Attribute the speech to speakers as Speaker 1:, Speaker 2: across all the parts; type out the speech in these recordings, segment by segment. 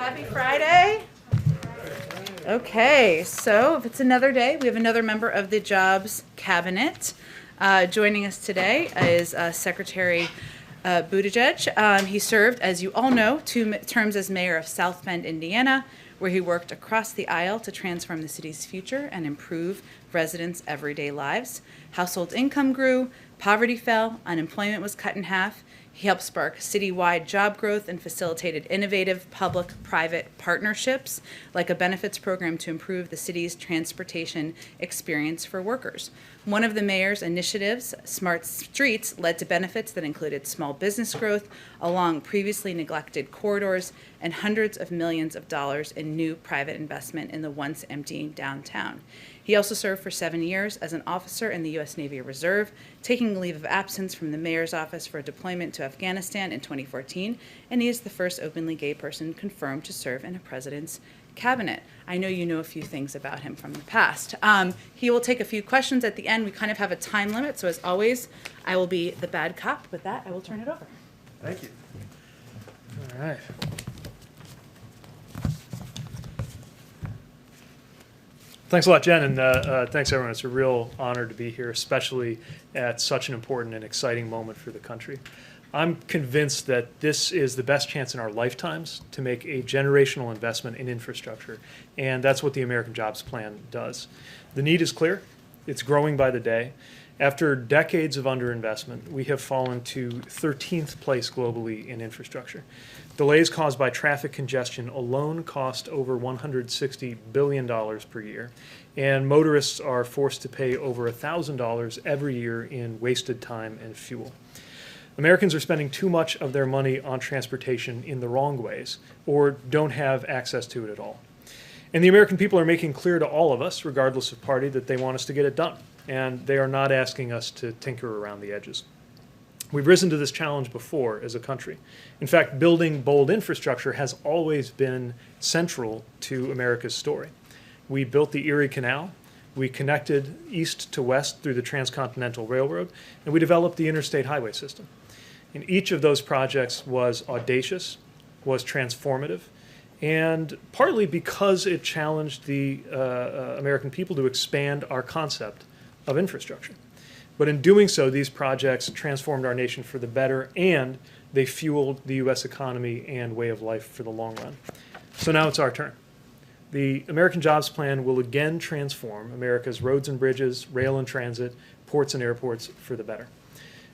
Speaker 1: Happy Friday. Okay, so if it's another day, we have another member of the Jobs Cabinet. Joining us today is Secretary Buttigieg. He served, as you all know, 2 terms as mayor of South Bend, Indiana, where he worked across the aisle to transform the city's future and improve residents' everyday lives. Household income grew, poverty fell, unemployment was cut in half. He helped spark citywide job growth and facilitated innovative public-private partnerships, like a benefits program to improve the city's transportation experience for workers. One of the mayor's initiatives, Smart Streets, led to benefits that included small business growth along previously neglected corridors and hundreds of millions of dollars in new private investment in the once empty downtown. He also served for 7 years as an officer in the U.S. Navy Reserve, taking leave of absence from the mayor's office for deployment to Afghanistan in 2014, and he is the first openly gay person confirmed to serve in a president's cabinet. I know you know a few things about him from the past. He will take a few questions at the end. We kind of have a time limit, so as always, I will be the bad cop. With that, I will turn it over.
Speaker 2: Thank you. All right. Thanks a lot, Jen, and thanks, everyone. It's a real honor to be here, especially at such an important and exciting moment for the country. I'm convinced that this is the best chance in our lifetimes to make a generational investment in infrastructure, and that's what the American Jobs Plan does. The need is clear. It's growing by the day. After decades of underinvestment, we have fallen to 13th place globally in infrastructure. Delays caused by traffic congestion alone cost over $160 billion per year, and motorists are forced to pay over $1,000 every year in wasted time and fuel. Americans are spending too much of their money on transportation in the wrong ways, or don't have access to it at all. And the American people are making clear to all of us, regardless of party, that they want us to get it done, and they are not asking us to tinker around the edges. We've risen to this challenge before as a country. In fact, building bold infrastructure has always been central to America's story. We built the Erie Canal, we connected east to west through the Transcontinental Railroad, and we developed the interstate highway system. And each of those projects was audacious, was transformative, and partly because it challenged the American people to expand our concept of infrastructure. But in doing so, these projects transformed our nation for the better, and they fueled the U.S. economy and way of life for the long run. So now it's our turn. The American Jobs Plan will again transform America's roads and bridges, rail and transit, ports and airports for the better.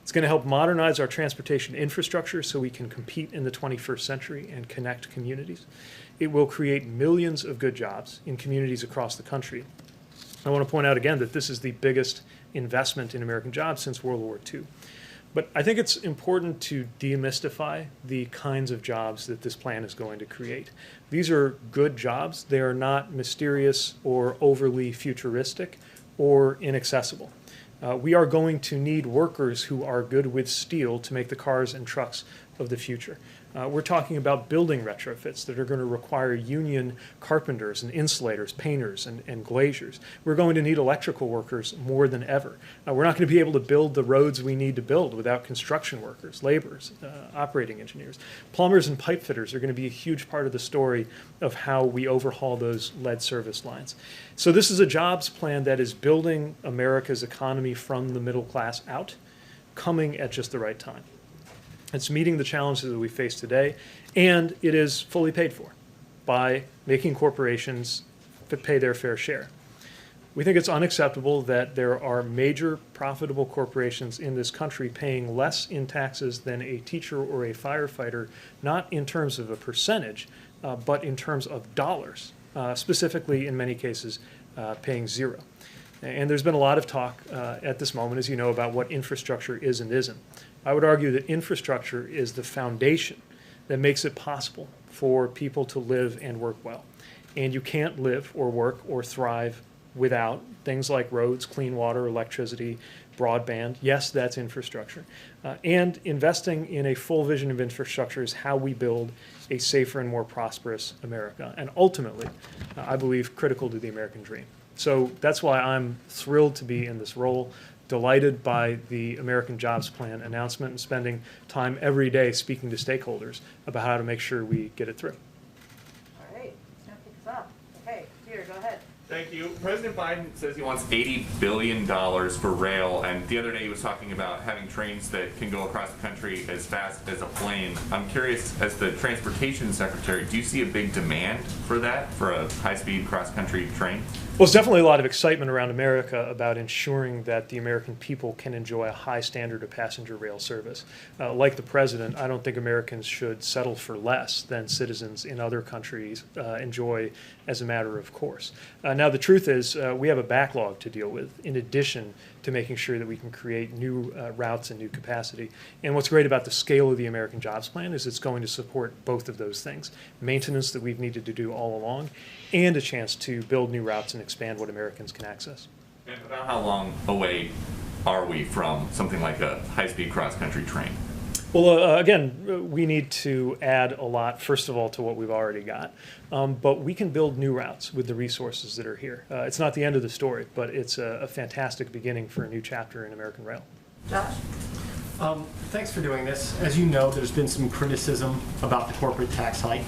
Speaker 2: It's going to help modernize our transportation infrastructure so we can compete in the 21st century and connect communities. It will create millions of good jobs in communities across the country. I want to point out again that this is the biggest investment in American jobs since World War II. But I think it's important to demystify the kinds of jobs that this plan is going to create. These are good jobs. They are not mysterious or overly futuristic or inaccessible. We are going to need workers who are good with steel to make the cars and trucks of the future. We're talking about building retrofits that are going to require union carpenters and insulators, painters and glaziers. We're going to need electrical workers more than ever. We're not going to be able to build the roads we need to build without construction workers, laborers, operating engineers. Plumbers and pipe fitters are going to be a huge part of the story of how we overhaul those lead service lines. So this is a jobs plan that is building America's economy from the middle class out, coming at just the right time. It's meeting the challenges that we face today, and it is fully paid for by making corporations pay their fair share. We think it's unacceptable that there are major profitable corporations in this country paying less in taxes than a teacher or a firefighter, not in terms of a percentage, but in terms of dollars, specifically in many cases paying zero. And there's been a lot of talk at this moment, as you know, about what infrastructure is and isn't. I would argue that infrastructure is the foundation that makes it possible for people to live and work well. And you can't live or work or thrive without things like roads, clean water, electricity, broadband. Yes, that's infrastructure. And investing in a full vision of infrastructure is how we build a safer and more prosperous America. And ultimately, I believe, critical to the American dream. So that's why I'm thrilled to be in this role, delighted by the American Jobs Plan announcement, and spending time every day speaking to stakeholders about how to make sure we get it through.
Speaker 3: Thank you. President Biden says he wants $80 billion for rail, and the other day he was talking about having trains that can go across the country as fast as a plane. I'm curious, as the transportation secretary, do you see a big demand for that, for a high-speed cross-country train?
Speaker 2: Well, there's definitely a lot of excitement around America about ensuring that the American people can enjoy a high standard of passenger rail service. Like the president, I don't think Americans should settle for less than citizens in other countries enjoy as a matter of course. Now, the truth is we have a backlog to deal with in addition to making sure that we can create new routes and new capacity. And what's great about the scale of the American Jobs Plan is it's going to support both of those things: maintenance that we've needed to do all along, and a chance to build new routes and expand what Americans can access.
Speaker 3: And about how long away are we from something like a high-speed cross-country train?
Speaker 2: Well, again, we need to add a lot, first of all, to what we've already got. But we can build new routes with the resources that are here. It's not the end of the story, but it's a fantastic beginning for a new chapter in American rail.
Speaker 1: Josh?
Speaker 4: Thanks for doing this. As you know, there's been some criticism about the corporate tax hike.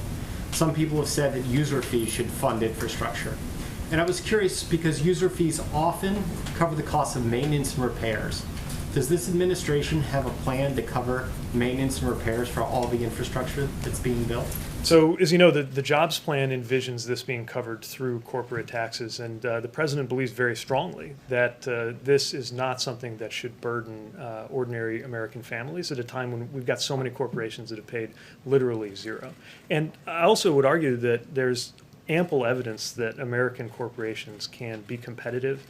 Speaker 4: Some people have said that user fees should fund infrastructure. And I was curious because user fees often cover the cost of maintenance and repairs. Does this administration have a plan to cover maintenance and repairs for all the infrastructure that's being built?
Speaker 2: So, as you know, the jobs plan envisions this being covered through corporate taxes, and the president believes very strongly that this is not something that should burden ordinary American families at a time when we've got so many corporations that have paid literally zero. And I also would argue that there's ample evidence that American corporations can be competitive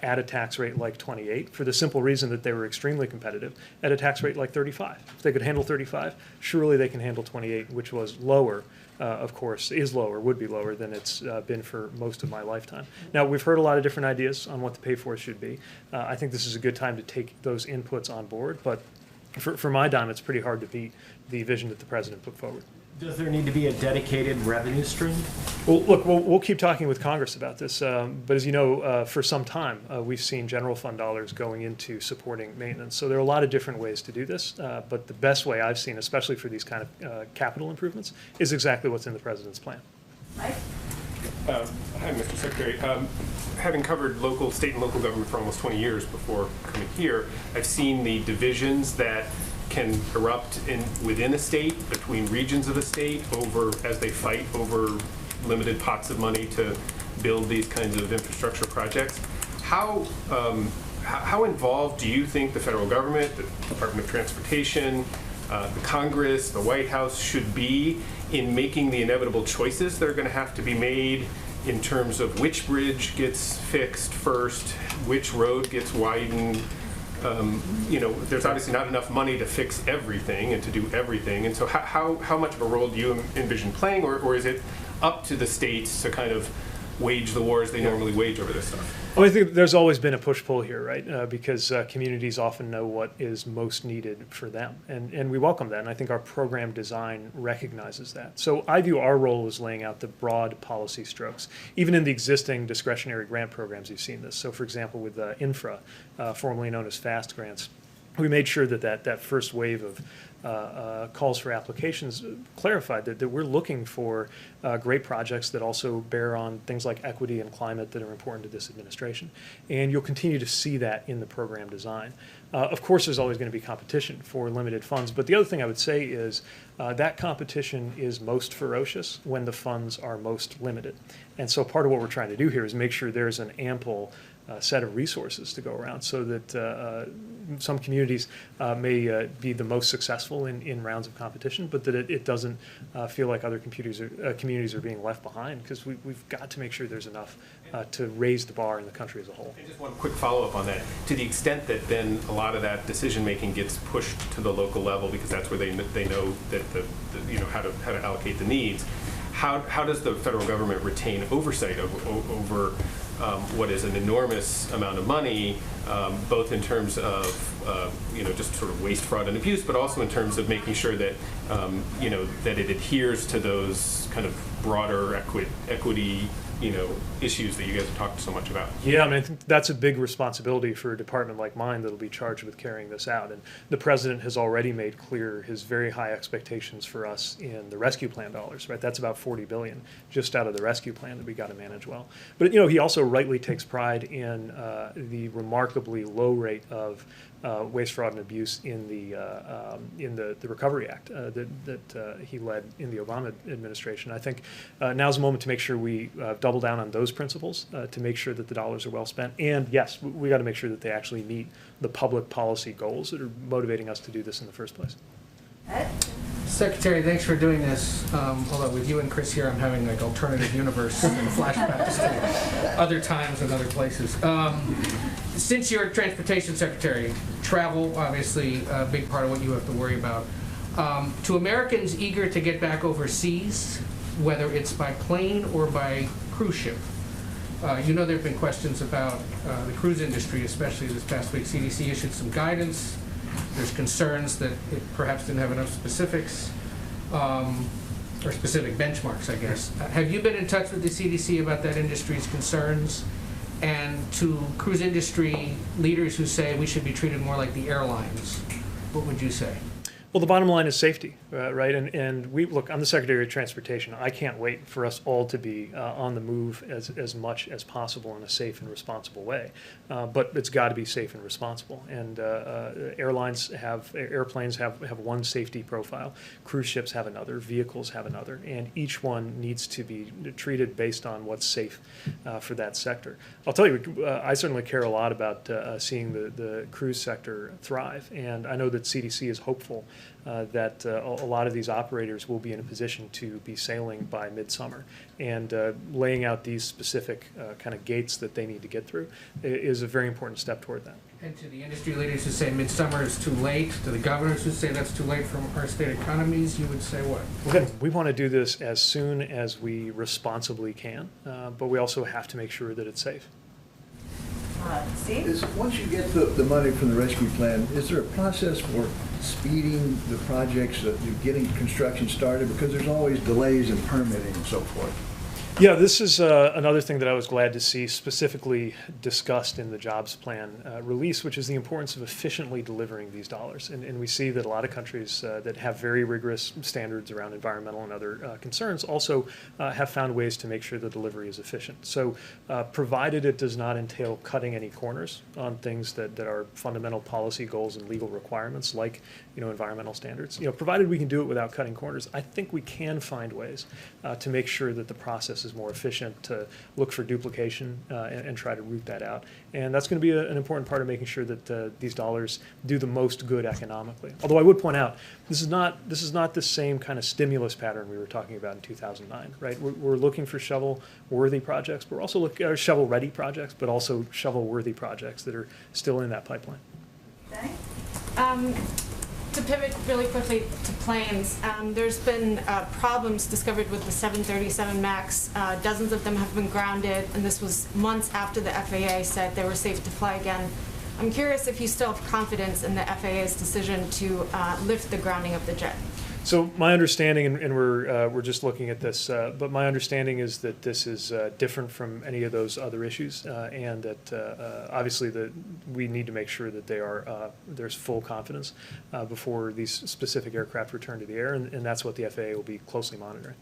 Speaker 2: at a tax rate like 28 for the simple reason that they were extremely competitive at a tax rate like 35. If they could handle 35, surely they can handle 28, which was lower, of course, is lower, would be lower than it's been for most of my lifetime. Now, we've heard a lot of different ideas on what the pay for should be. I think this is a good time to take those inputs on board, but for my dime, it's pretty hard to beat the vision that the president put forward.
Speaker 4: Does there need to be a dedicated revenue stream?
Speaker 2: Well, look, we'll keep talking with Congress about this, but as you know, for some time, we've seen general fund dollars going into supporting maintenance. So there are a lot of different ways to do this, but the best way I've seen, especially for these kind of capital improvements, is exactly what's in the president's plan.
Speaker 1: Mike?
Speaker 5: Hi, Mr. Secretary. Having covered state and local government for almost 20 years before coming here, I've seen the divisions that can erupt within a state, between regions of a state, as they fight over limited pots of money to build these kinds of infrastructure projects. How involved do you think the federal government, the Department of Transportation, the Congress, the White House should be in making the inevitable choices that are going to have to be made in terms of which bridge gets fixed first, which road gets widened? There's obviously not enough money to fix everything and to do everything. And so how much of a role do you envision playing, or is it up to the states to kind of wage the wars they normally wage over this stuff?
Speaker 2: Well, I think there's always been a push-pull here, right? Because communities often know what is most needed for them. And we welcome that, and I think our program design recognizes that. So I view our role as laying out the broad policy strokes. Even in the existing discretionary grant programs, you've seen this. So, for example, with infra, formerly known as FAST grants, we made sure that first wave of calls for applications clarified that we're looking for great projects that also bear on things like equity and climate that are important to this administration. And you'll continue to see that in the program design. Of course, there's always going to be competition for limited funds, but the other thing I would say is that competition is most ferocious when the funds are most limited. And so part of what we're trying to do here is make sure there's an ample set of resources to go around so that some communities may be the most successful in rounds of competition, but that it doesn't feel like other communities are being left behind, because we've got to make sure there's enough to raise the bar in the country as a whole.
Speaker 5: And just one quick follow-up on that. To the extent that then a lot of that decision-making gets pushed to the local level, because that's where they know that how to allocate the needs, how does the federal government retain oversight over what is an enormous amount of money, both in terms of just sort of waste, fraud, and abuse, but also in terms of making sure that that it adheres to those kind of broader equity issues that you guys have talked so much about?
Speaker 2: Yeah, I mean, I think that's a big responsibility for a department like mine that'll be charged with carrying this out. And the president has already made clear his very high expectations for us in the rescue plan dollars, right? That's about $40 billion just out of the rescue plan that we got to manage well. But, he also rightly takes pride in the remarkably low rate of waste, fraud, and abuse in the Recovery Act that he led in the Obama administration. I think now's the moment to make sure we double down on those principles to make sure that the dollars are well spent. And yes, we got to make sure that they actually meet the public policy goals that are motivating us to do this in the first place.
Speaker 6: Secretary, thanks for doing this. Although with you and Chris here, I'm having like alternative universe and flashbacks to other times and other places. Since you're Transportation Secretary, travel, obviously, a big part of what you have to worry about. To Americans eager to get back overseas, whether it's by plane or by cruise ship, there have been questions about the cruise industry, especially this past week. CDC issued some guidance. There's concerns that it perhaps didn't have enough specifics, or specific benchmarks, I guess. Have you been in touch with the CDC about that industry's concerns? And to cruise industry leaders who say we should be treated more like the airlines, what would you say?
Speaker 2: Well, the bottom line is safety, right? And look, I'm the Secretary of Transportation. I can't wait for us all to be on the move as much as possible in a safe and responsible way. But it's got to be safe and responsible. And airplanes have one safety profile. Cruise ships have another. Vehicles have another. And each one needs to be treated based on what's safe for that sector. I'll tell you, I certainly care a lot about seeing the cruise sector thrive. And I know that CDC is hopeful that a lot of these operators will be in a position to be sailing by midsummer, and laying out these specific kind of gates that they need to get through is a very important step toward that.
Speaker 6: And to the industry leaders who say midsummer is too late, to the governors who say that's too late from our state economies, you would say what?
Speaker 2: Well, we want to do this as soon as we responsibly can, but we also have to make sure that it's safe.
Speaker 1: Steve?
Speaker 7: Once you get the money from the rescue plan, is there a process for speeding the projects, getting construction started? Because there's always delays in permitting and so forth.
Speaker 2: Yeah, this is another thing that I was glad to see specifically discussed in the jobs plan release, which is the importance of efficiently delivering these dollars. And we see that a lot of countries that have very rigorous standards around environmental and other concerns also have found ways to make sure the delivery is efficient. So provided it does not entail cutting any corners on things that are fundamental policy goals and legal requirements like environmental standards, provided we can do it without cutting corners, I think we can find ways to make sure that the process is more efficient, to look for duplication and try to root that out. And that's going to be an important part of making sure that these dollars do the most good economically. Although I would point out, this is not the same kind of stimulus pattern we were talking about in 2009, right? We're looking for shovel-worthy projects, but we're also looking at shovel-ready projects, but also shovel-worthy projects that are still in that pipeline.
Speaker 1: Okay.
Speaker 8: To pivot really quickly to planes, there's been problems discovered with the 737 MAX. Dozens of them have been grounded, and this was months after the FAA said they were safe to fly again. I'm curious if you still have confidence in the FAA's decision to lift the grounding of the jet.
Speaker 2: So my understanding, and we're just looking at this, but my understanding is that this is different from any of those other issues, and that obviously we need to make sure that there's full confidence before these specific aircraft return to the air, and that's what the FAA will be closely monitoring.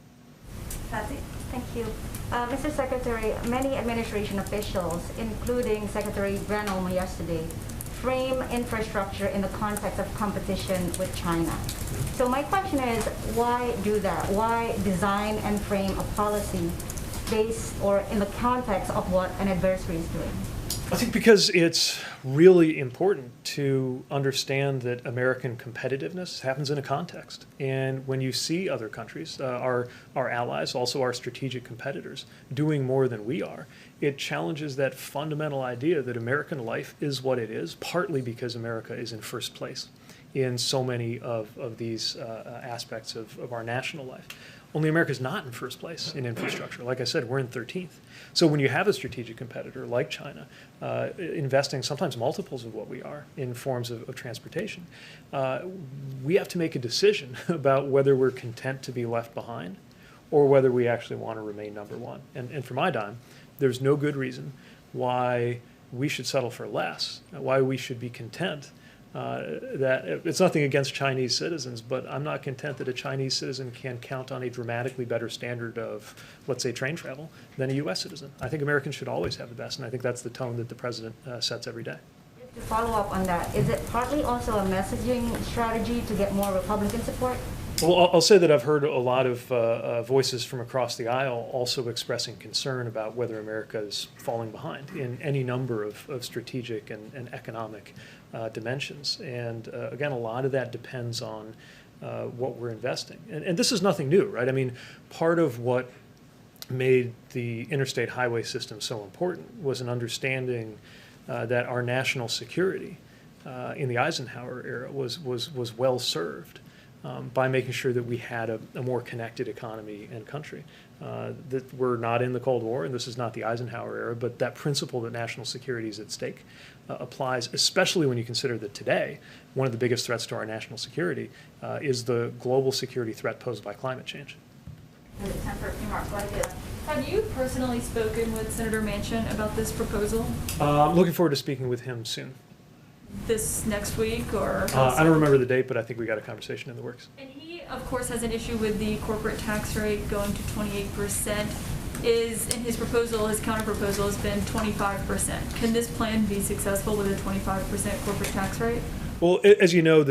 Speaker 1: Psaki?
Speaker 9: Thank you. Mr. Secretary, many administration officials, including Secretary Granholm yesterday, frame infrastructure in the context of competition with China. So my question is, why do that? Why design and frame a policy based or in the context of what an adversary is doing?
Speaker 2: I think because it's really important to understand that American competitiveness happens in a context. And when you see other countries, our allies, also our strategic competitors, doing more than we are, it challenges that fundamental idea that American life is what it is, partly because America is in first place in so many of these aspects of our national life. Only America's not in first place in infrastructure. Like I said, we're in 13th. So when you have a strategic competitor like China investing sometimes multiples of what we are in forms of transportation, we have to make a decision about whether we're content to be left behind or whether we actually want to remain number one. And for my dime, there's no good reason why we should settle for less, why we should be content. That it's nothing against Chinese citizens, but I'm not content that a Chinese citizen can count on a dramatically better standard of, let's say, train travel than a U.S. citizen. I think Americans should always have the best, and I think that's the tone that the president sets every day.
Speaker 9: To follow up on that, is it partly also a messaging strategy to get more Republican support?
Speaker 2: Well, I'll say that I've heard a lot of voices from across the aisle also expressing concern about whether America is falling behind in any number of strategic and economic dimensions. And again, a lot of that depends on what we're investing. And this is nothing new, right? I mean, part of what made the interstate highway system so important was an understanding that our national security in the Eisenhower era was well served by making sure that we had a more connected economy and country. That we're not in the Cold War, and this is not the Eisenhower era, but that principle that national security is at stake applies, especially when you consider that today, one of the biggest threats to our national security is the global security threat posed by climate change.
Speaker 9: Time for a few more. Go ahead.
Speaker 10: Have you personally spoken with Senator Manchin about this proposal?
Speaker 2: I'm looking forward to speaking with him soon.
Speaker 10: This next week, or?
Speaker 2: I don't remember the date, but I think we got a conversation in the works.
Speaker 10: And he, of course, has an issue with the corporate tax rate going to 28%. Is, in his proposal, his counter-proposal has been 25%. Can this plan be successful with a 25% corporate tax rate?
Speaker 2: Well, as you know,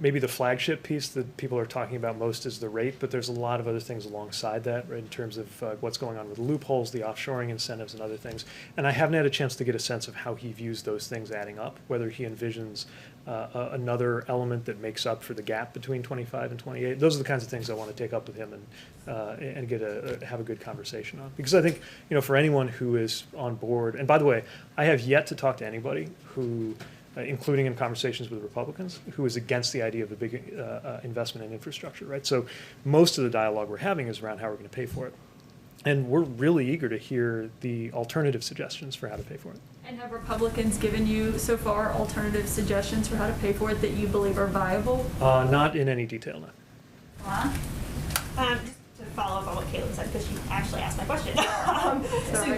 Speaker 2: maybe the flagship piece that people are talking about most is the rate, but there's a lot of other things alongside that, right, in terms of what's going on with loopholes, the offshoring incentives, and other things. And I haven't had a chance to get a sense of how he views those things adding up, whether he envisions another element that makes up for the gap between 25 and 28. Those are the kinds of things I want to take up with him and have a good conversation on. Because I think, for anyone who is on board, and by the way, I have yet to talk to anybody who, including in conversations with Republicans, who is against the idea of a big investment in infrastructure, right? So most of the dialogue we're having is around how we're going to pay for it. And we're really eager to hear the alternative suggestions for how to pay for it.
Speaker 10: And have Republicans given you, so far, alternative suggestions for how to pay for it that you believe are viable?
Speaker 2: Not in any detail, no.
Speaker 11: Just to follow up on what Caleb said, because you actually asked my question.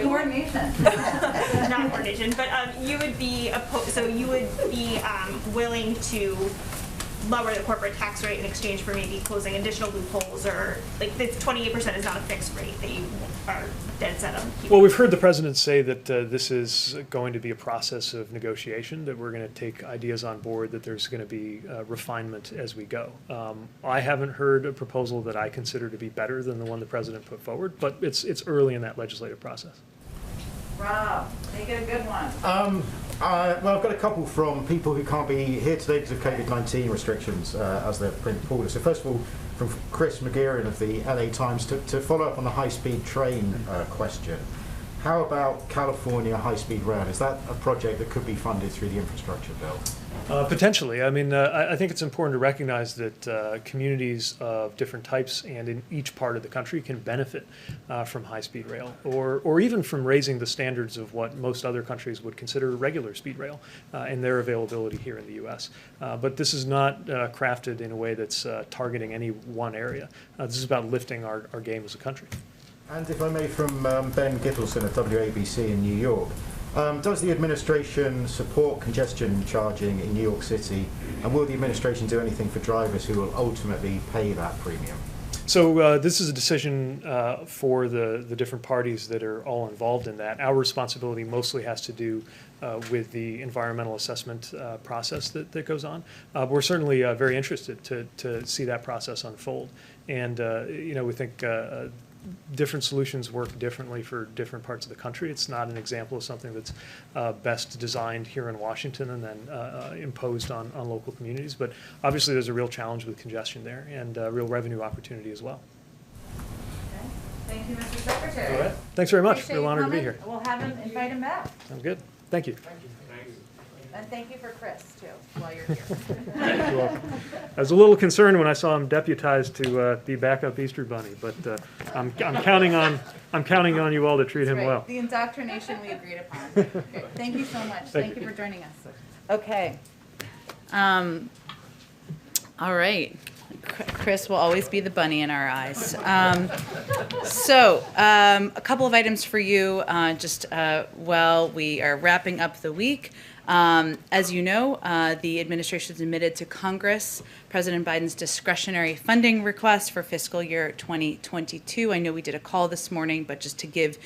Speaker 9: Coordination.
Speaker 11: Not coordination, but you would be willing to lower the corporate tax rate in exchange for maybe closing additional loopholes, or like the 28% is not a fixed rate that you are dead set on keeping?
Speaker 2: Well, we've heard the president say that this is going to be a process of negotiation, that we're going to take ideas on board, that there's going to be refinement as we go. I haven't heard a proposal that I consider to be better than the one the president put forward, but it's early in that legislative process.
Speaker 1: Rob, make it a good one.
Speaker 12: Well, I've got a couple from people who can't be here today because of COVID-19 restrictions, as they're reported. So first of all, from Chris McGeeran of the LA Times, to follow up on the high-speed train question. How about California high-speed rail? Is that a project that could be funded through the infrastructure bill?
Speaker 2: Potentially. I mean, I think it's important to recognize that communities of different types and in each part of the country can benefit from high-speed rail, or even from raising the standards of what most other countries would consider regular speed rail and their availability here in the U.S. But this is not crafted in a way that's targeting any one area. This is about lifting our game as a country.
Speaker 12: And if I may, from Ben Gittleson of WABC in New York, does the administration support congestion charging in New York City, and will the administration do anything for drivers who will ultimately pay that premium?
Speaker 2: So this is a decision for the different parties that are all involved in that. Our responsibility mostly has to do with the environmental assessment process that goes on. We're certainly very interested to see that process unfold. And, we think different solutions work differently for different parts of the country. It's not an example of something that's best designed here in Washington and then imposed on local communities. But obviously there's a real challenge with congestion there and real revenue opportunity as well.
Speaker 1: Okay. Thank you, Mr. Secretary.
Speaker 2: All right. Thanks very much.
Speaker 1: Appreciate
Speaker 2: Real
Speaker 1: you
Speaker 2: honored to be
Speaker 1: coming.
Speaker 2: here.
Speaker 1: We'll have him invite him back.
Speaker 2: Sounds good. Thank you.
Speaker 5: Thank you.
Speaker 1: And thank you for Chris, too, while you're here.
Speaker 2: You're welcome. I was a little concerned when I saw him deputized to be backup Easter Bunny, but I'm counting on you all to treat him
Speaker 1: Right.
Speaker 2: well.
Speaker 1: The indoctrination we agreed upon. Okay. Thank you so much. Thank you for joining us. Okay. All right. Chris will always be the bunny in our eyes. A couple of items for you while we are wrapping up the week. As you know, the administration submitted to Congress President Biden's discretionary funding request for fiscal year 2022. I know we did a call this morning, but just to give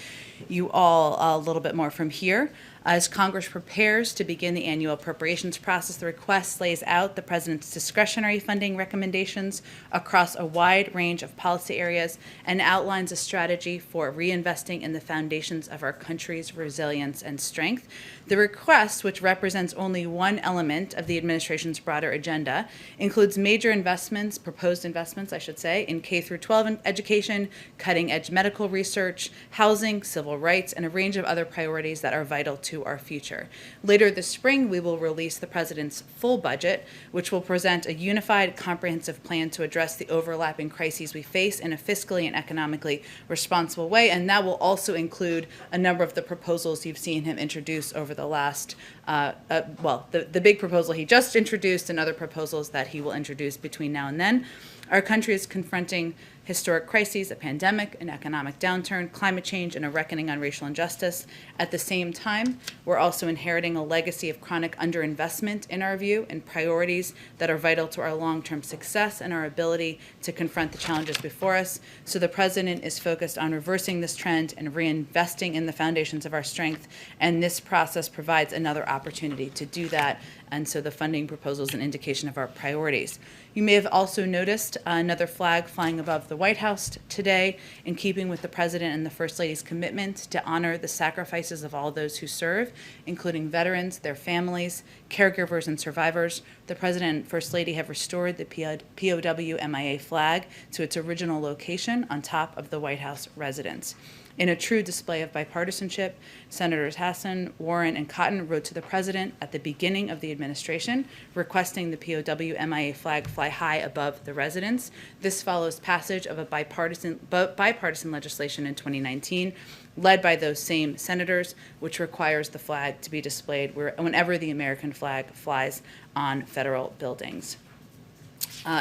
Speaker 1: you all a little bit more from here. As Congress prepares to begin the annual appropriations process, the request lays out the President's discretionary funding recommendations across a wide range of policy areas and outlines a strategy for reinvesting in the foundations of our country's resilience and strength. The request, which represents only one element of the administration's broader agenda, includes major investments, proposed investments, I should say, in K-12 education, cutting-edge medical research, housing, civil rights, and a range of other priorities that are vital to our future. Later this spring, we will release the President's full budget, which will present a unified, comprehensive plan to address the overlapping crises we face in a fiscally and economically responsible way, and that will also include a number of the proposals you've seen him introduce over the last, the big proposal he just introduced and other proposals that he will introduce between now and then. Our country is confronting historic crises, a pandemic, an economic downturn, climate change, and a reckoning on racial injustice. At the same time, we're also inheriting a legacy of chronic underinvestment, in our view, in priorities that are vital to our long-term success and our ability to confront the challenges before us. So the President is focused on reversing this trend and reinvesting in the foundations of our strength, and this process provides another opportunity to do that. And so the funding proposal is an indication of our priorities. You may have also noticed another flag flying above the White House today, in keeping with the President and the First Lady's commitment to honor the sacrifices of all those who serve, including veterans, their families, caregivers, and survivors. The President and First Lady have restored the POW MIA flag to its original location on top of the White House residence. In a true display of bipartisanship, Senators Hassan, Warren, and Cotton wrote to the President at the beginning of the administration, requesting the POW MIA flag fly high above the residence. This follows passage of a bipartisan legislation in 2019, led by those same senators, which requires the flag to be displayed whenever the American flag flies on federal buildings.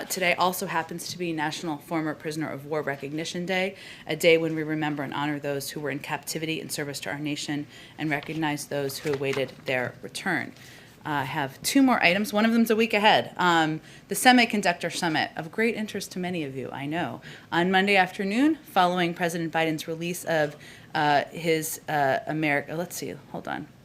Speaker 1: Today also happens to be National Former Prisoner of War Recognition Day, a day when we remember and honor those who were in captivity in service to our nation and recognize those who awaited their return. I have two more items. One of them's a week ahead. The Semiconductor Summit, of great interest to many of you, I know. On Monday afternoon, following President Biden's release of his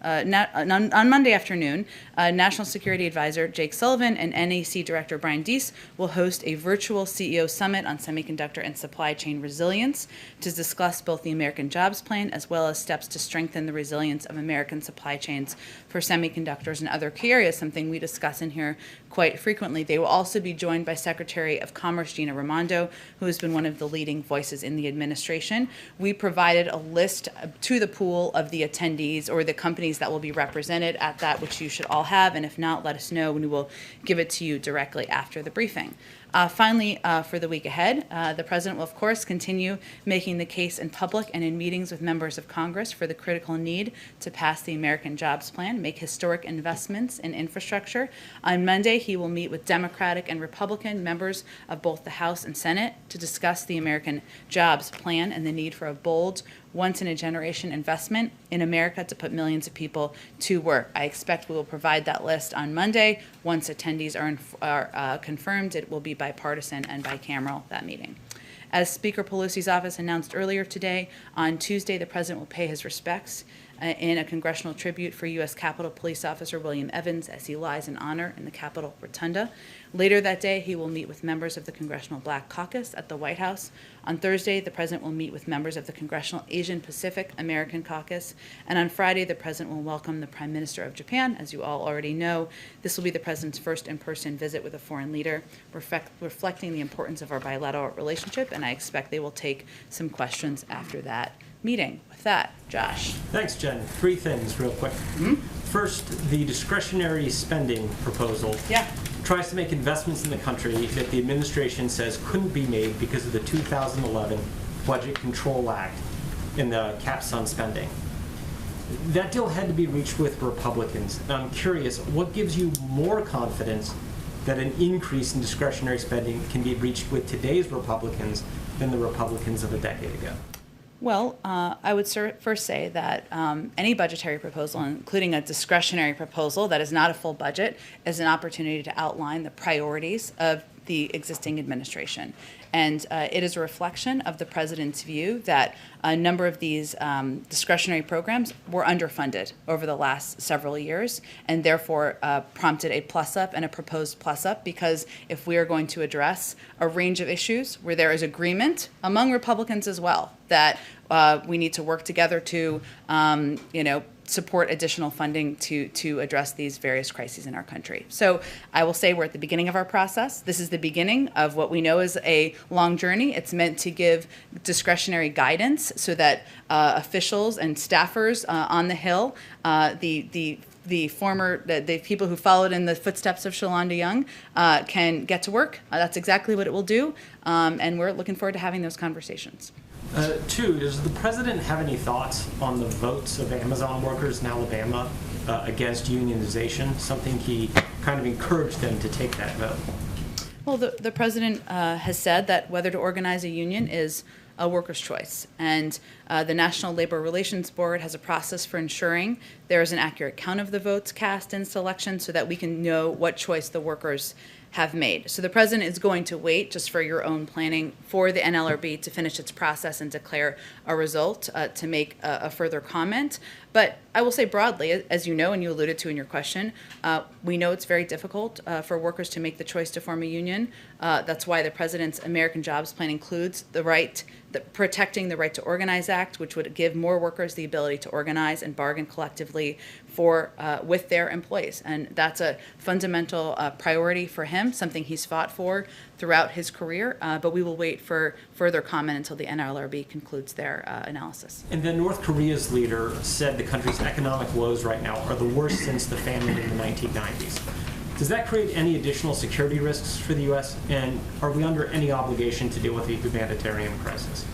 Speaker 1: on Monday afternoon, National Security Advisor Jake Sullivan and NAC Director Brian Deese will host a virtual CEO summit on semiconductor and supply chain resilience to discuss both the American Jobs Plan as well as steps to strengthen the resilience of American supply chains for semiconductors and other key areas, something we discuss in here quite frequently. They will also be joined by Secretary of Commerce Gina Raimondo, who has been one of the leading voices in the administration. We provided a list to the pool of the attendees or the companies that will be represented at that, which you should all have, and if not, let us know and we will give it to you directly after the briefing. Finally, for the week ahead, the President will, of course, continue making the case in public and in meetings with members of Congress for the critical need to pass the American Jobs Plan, make historic investments in infrastructure. On Monday, he will meet with Democratic and Republican members of both the House and Senate to discuss the American Jobs Plan and the need for a bold, once-in-a-generation investment in America to put millions of people to work. I expect we will provide that list on Monday. Once attendees are confirmed, it will be bipartisan and bicameral, that meeting. As Speaker Pelosi's office announced earlier today, on Tuesday, the President will pay his respects in a congressional tribute for U.S. Capitol Police Officer William Evans as he lies in honor in the Capitol Rotunda. Later that day, he will meet with members of the Congressional Black Caucus at the White House. On Thursday, the President will meet with members of the Congressional Asian Pacific American Caucus. And on Friday, the President will welcome the Prime Minister of Japan. As you all already know, this will be the President's first in-person visit with a foreign leader, reflecting the importance of our bilateral relationship, and I expect they will take some questions after that meeting. With that, Josh.
Speaker 4: Thanks, Jen. Three things real quick. First, the discretionary spending proposal tries to make investments in the country that the administration says couldn't be made because of the 2011 Budget Control Act and the caps on spending. That deal had to be reached with Republicans. And I'm curious, what gives you more confidence that an increase in discretionary spending can be reached with today's Republicans than the Republicans of a decade ago?
Speaker 1: Well, I would first say that any budgetary proposal, including a discretionary proposal that is not a full budget, is an opportunity to outline the priorities of the existing administration. And it is a reflection of the president's view that a number of these discretionary programs were underfunded over the last several years, and therefore prompted a plus-up and a proposed plus-up, because if we are going to address a range of issues where there is agreement among Republicans as well that we need to work together to, support additional funding to address these various crises in our country. So I will say we're at the beginning of our process. This is the beginning of what we know is a long journey. It's meant to give discretionary guidance so that officials and staffers on the Hill, the people who followed in the footsteps of Shalonda Young can get to work. That's exactly what it will do, and we're looking forward to having those conversations.
Speaker 4: Two, does the president have any thoughts on the votes of Amazon workers in Alabama against unionization, something he kind of encouraged them to take that vote?
Speaker 1: Well, the president has said that whether to organize a union is a worker's choice. And the National Labor Relations Board has a process for ensuring there is an accurate count of the votes cast in selection so that we can know what choice the workers have made. So the president is going to wait, just for your own planning, for the NLRB to finish its process and declare a result to make a further comment. But I will say broadly, as you know and you alluded to in your question, we know it's very difficult for workers to make the choice to form a union. That's why the president's American Jobs Plan includes protecting the Right to Organize Act, which would give more workers the ability to organize and bargain collectively with their employees. And that's a fundamental priority for him, something he's fought for throughout his career, but we will wait for further comment until the NLRB concludes their analysis.
Speaker 4: And then North Korea's leader said the country's economic woes right now are the worst since the famine in the 1990s. Does that create any additional security risks for the U.S., and are we under any obligation to deal with the humanitarian crisis?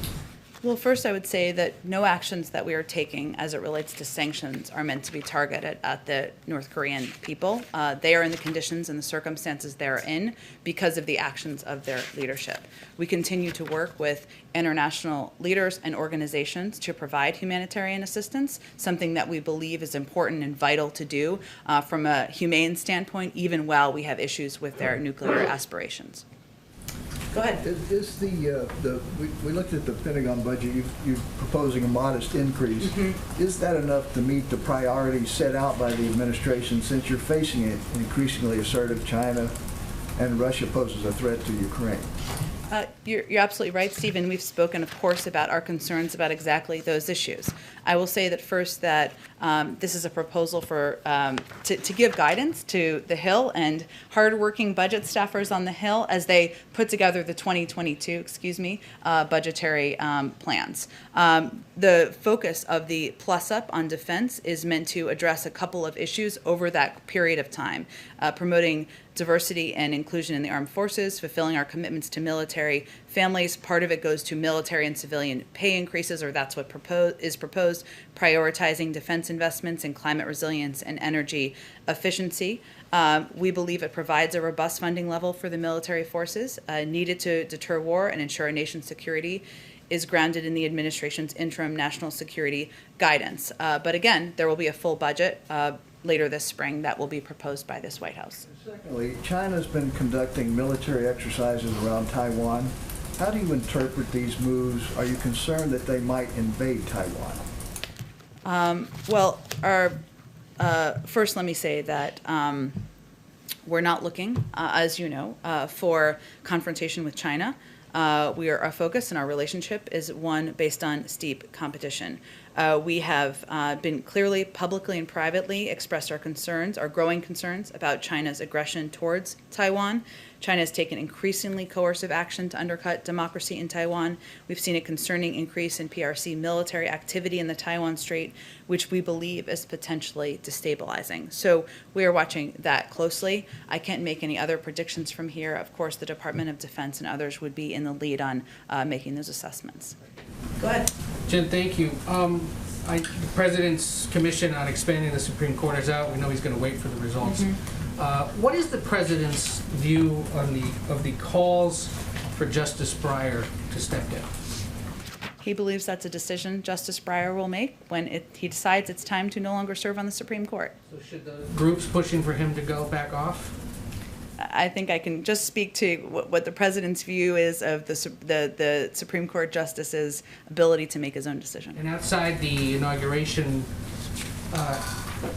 Speaker 1: Well, first I would say that no actions that we are taking as it relates to sanctions are meant to be targeted at the North Korean people. They are in the conditions and the circumstances they're in because of the actions of their leadership. We continue to work with international leaders and organizations to provide humanitarian assistance, something that we believe is important and vital to do from a humane standpoint, even while we have issues with their nuclear aspirations. Go ahead.
Speaker 7: We looked at the Pentagon budget. You're proposing a modest increase. Mm-hmm. Is that enough to meet the priorities set out by the administration, since you're facing an increasingly assertive China and Russia poses a threat to Ukraine?
Speaker 1: You're absolutely right, Stephen. We've spoken, of course, about our concerns about exactly those issues. I will say that first that this is a proposal for to give guidance to the Hill and hardworking budget staffers on the Hill as they put together the 2022, budgetary plans. The focus of the plus up on defense is meant to address a couple of issues over that period of time, promoting diversity and inclusion in the armed forces, fulfilling our commitments to military families. Part of it goes to military and civilian pay increases, or that's what is proposed, prioritizing defense investments in climate resilience and energy efficiency. We believe it provides a robust funding level for the military forces needed to deter war and ensure our nation's security is grounded in the administration's interim national security guidance. But again, there will be a full budget later this spring that will be proposed by this White House.
Speaker 7: Secondly, China's been conducting military exercises around Taiwan. How do you interpret these moves? Are you concerned that they might invade Taiwan?
Speaker 1: First let me say that we're not looking, as you know, for confrontation with China. Our focus and our relationship is one based on steep competition. We have been clearly, publicly and privately expressed our concerns, our growing concerns about China's aggression towards Taiwan. China has taken increasingly coercive action to undercut democracy in Taiwan. We've seen a concerning increase in PRC military activity in the Taiwan Strait, which we believe is potentially destabilizing. So we are watching that closely. I can't make any other predictions from here. Of course, the Department of Defense and others would be in the lead on making those assessments. Go ahead.
Speaker 6: Jen, thank you. The President's commission on expanding the Supreme Court is out. We know he's going to wait for the results. What is the President's view of the calls for Justice Breyer to step down?
Speaker 1: He believes that's a decision Justice Breyer will make when he decides it's time to no longer serve on the Supreme Court.
Speaker 6: So should the groups pushing for him to go back off?
Speaker 1: I think I can just speak to what the President's view is of the Supreme Court Justice's ability to make his own decision.
Speaker 6: And outside the inauguration,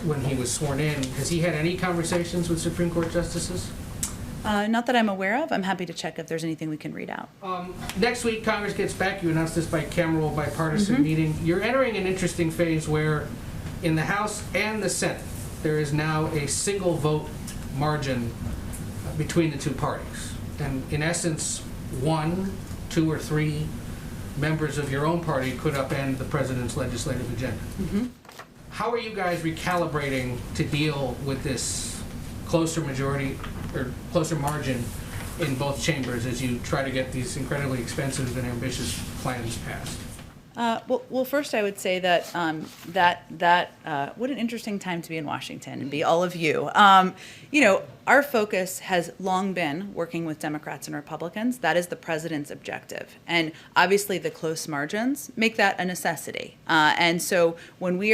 Speaker 6: when he was sworn in, has he had any conversations with Supreme Court justices?
Speaker 1: Not that I'm aware of. I'm happy to check if there's anything we can read out.
Speaker 6: Next week, Congress gets back. You announced this bicameral bipartisan meeting. You're entering an interesting phase where in the House and the Senate, there is now a single vote margin between the two parties. And in essence, 1, 2, or 3 members of your own party could upend the President's legislative agenda. How are you guys recalibrating to deal with this closer majority or closer margin in both chambers as you try to get these incredibly expensive and ambitious plans passed?
Speaker 1: Well, first I would say that what an interesting time to be in Washington and be all of you. Our focus has long been working with Democrats and Republicans. That is the President's objective. And obviously the close margins make that a necessity. And so when he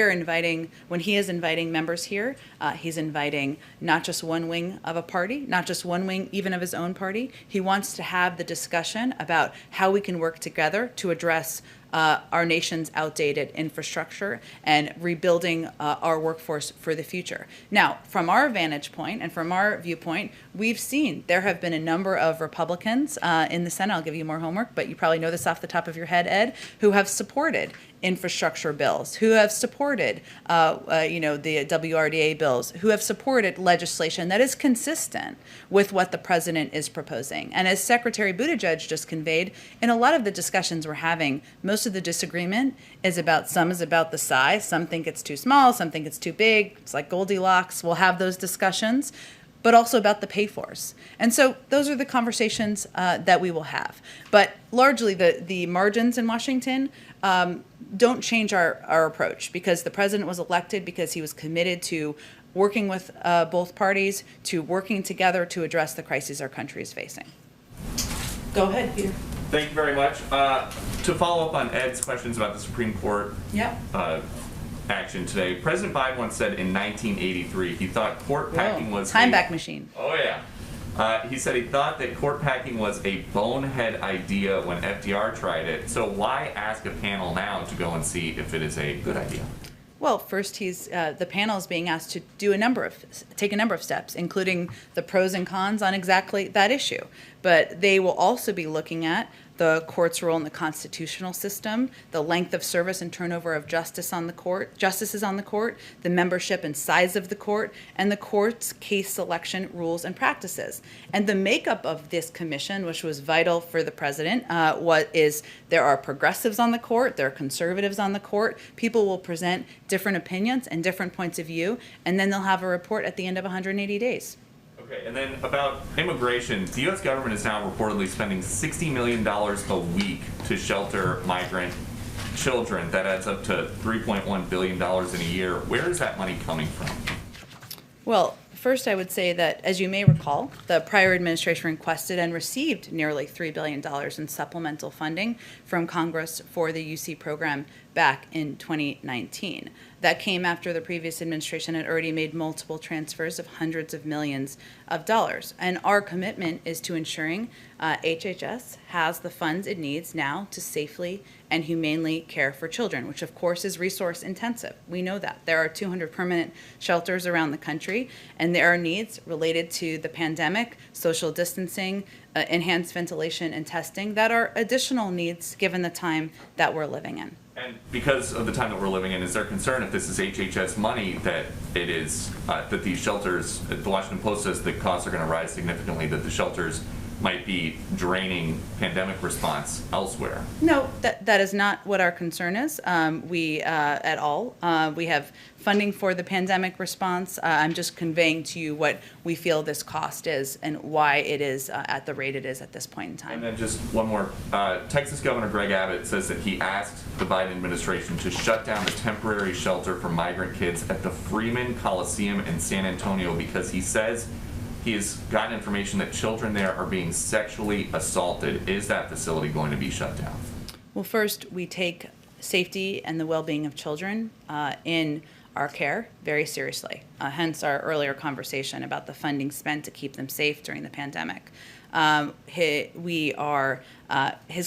Speaker 1: is inviting members here, he's inviting not just one wing of a party, not just one wing even of his own party. He wants to have the discussion about how we can work together to address our nation's outdated infrastructure and rebuilding our workforce for the future. Now, from our vantage point and from our viewpoint, we've seen there have been a number of Republicans in the Senate, I'll give you more homework, but you probably know this off the top of your head, Ed, who have supported infrastructure bills, who have supported, the WRDA bills, who have supported legislation that is consistent with what the President is proposing. And as Secretary Buttigieg just conveyed, in a lot of the discussions we're having, most of the disagreement is about the size. Some think it's too small, some think it's too big. It's like Goldilocks. We'll have those discussions, but also about the pay-fors. And so those are the conversations that we will have. But largely the margins in Washington don't change our approach, because the President was elected because he was committed to working with both parties, to working together to address the crises our country is facing. Go ahead, Peter.
Speaker 3: Thank you very much. To follow up on Ed's questions about the Supreme Court action today, President Biden once said in 1983 he thought court packing was
Speaker 1: time back machine.
Speaker 3: Oh yeah. He said he thought that court packing was a bonehead idea when FDR tried it. So why ask a panel now to go and see if it is a good idea?
Speaker 1: Well, first, the panel is being asked to take a number of steps, including the pros and cons on exactly that issue. But they will also be looking at the court's role in the constitutional system, the length of service and turnover of justices on the court, the membership and size of the court, and the court's case selection rules and practices. And the makeup of this commission, which was vital for the President, there are progressives on the court, there are conservatives on the court. People will present different opinions and different points of view, and then they'll have a report at the end of 180 days.
Speaker 3: Okay, and then about immigration, the U.S. government is now reportedly spending $60 million a week to shelter migrant children. That adds up to $3.1 billion in a year. Where is that money coming from?
Speaker 1: Well, first I would say that, as you may recall, the prior administration requested and received nearly $3 billion in supplemental funding from Congress for the UC program back in 2019. That came after the previous administration had already made multiple transfers of hundreds of millions of dollars. And our commitment is to ensuring HHS has the funds it needs now to safely and humanely care for children, which of course is resource intensive. We know that. There are 200 permanent shelters around the country, and there are needs related to the pandemic, social distancing, enhanced ventilation and testing that are additional needs given the time that we're living in.
Speaker 3: And because of the time that we're living in, is there concern if this is HHS money that it is, that these shelters, the Washington Post says the costs are going to rise significantly, that the shelters might be draining pandemic response elsewhere?
Speaker 1: No, that is not what our concern is. At all. We have funding for the pandemic response. I'm just conveying to you what we feel this cost is and why it is at the rate it is at this point in time.
Speaker 3: And then just one more. Texas Governor Greg Abbott says that he asked the Biden administration to shut down the temporary shelter for migrant kids at the Freeman Coliseum in San Antonio because he says he has gotten information that children there are being sexually assaulted. Is that facility going to be shut down?
Speaker 1: Well, first, we take safety and the well-being of children in our care very seriously, hence our earlier conversation about the funding spent to keep them safe during the pandemic. His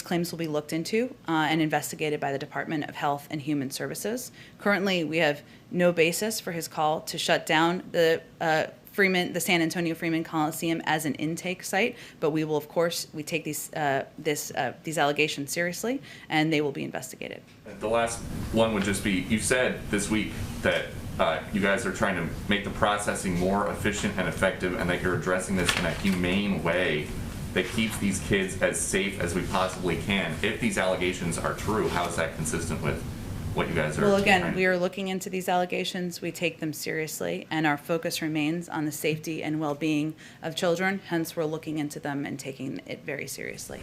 Speaker 1: claims will be looked into and investigated by the Department of Health and Human Services. Currently, we have no basis for his call to shut down the San Antonio Freeman Coliseum as an intake site, but we will, of course, we take these allegations seriously, and they will be investigated.
Speaker 3: The last one would just be, you said this week that you guys are trying to make the processing more efficient and effective, and that you're addressing this in a humane way that keeps these kids as safe as we possibly can. If these allegations are true, how is that consistent with what you guys are?
Speaker 1: Well, again, we are looking into these allegations. We take them seriously, and our focus remains on the safety and well-being of children. Hence, we're looking into them and taking it very seriously.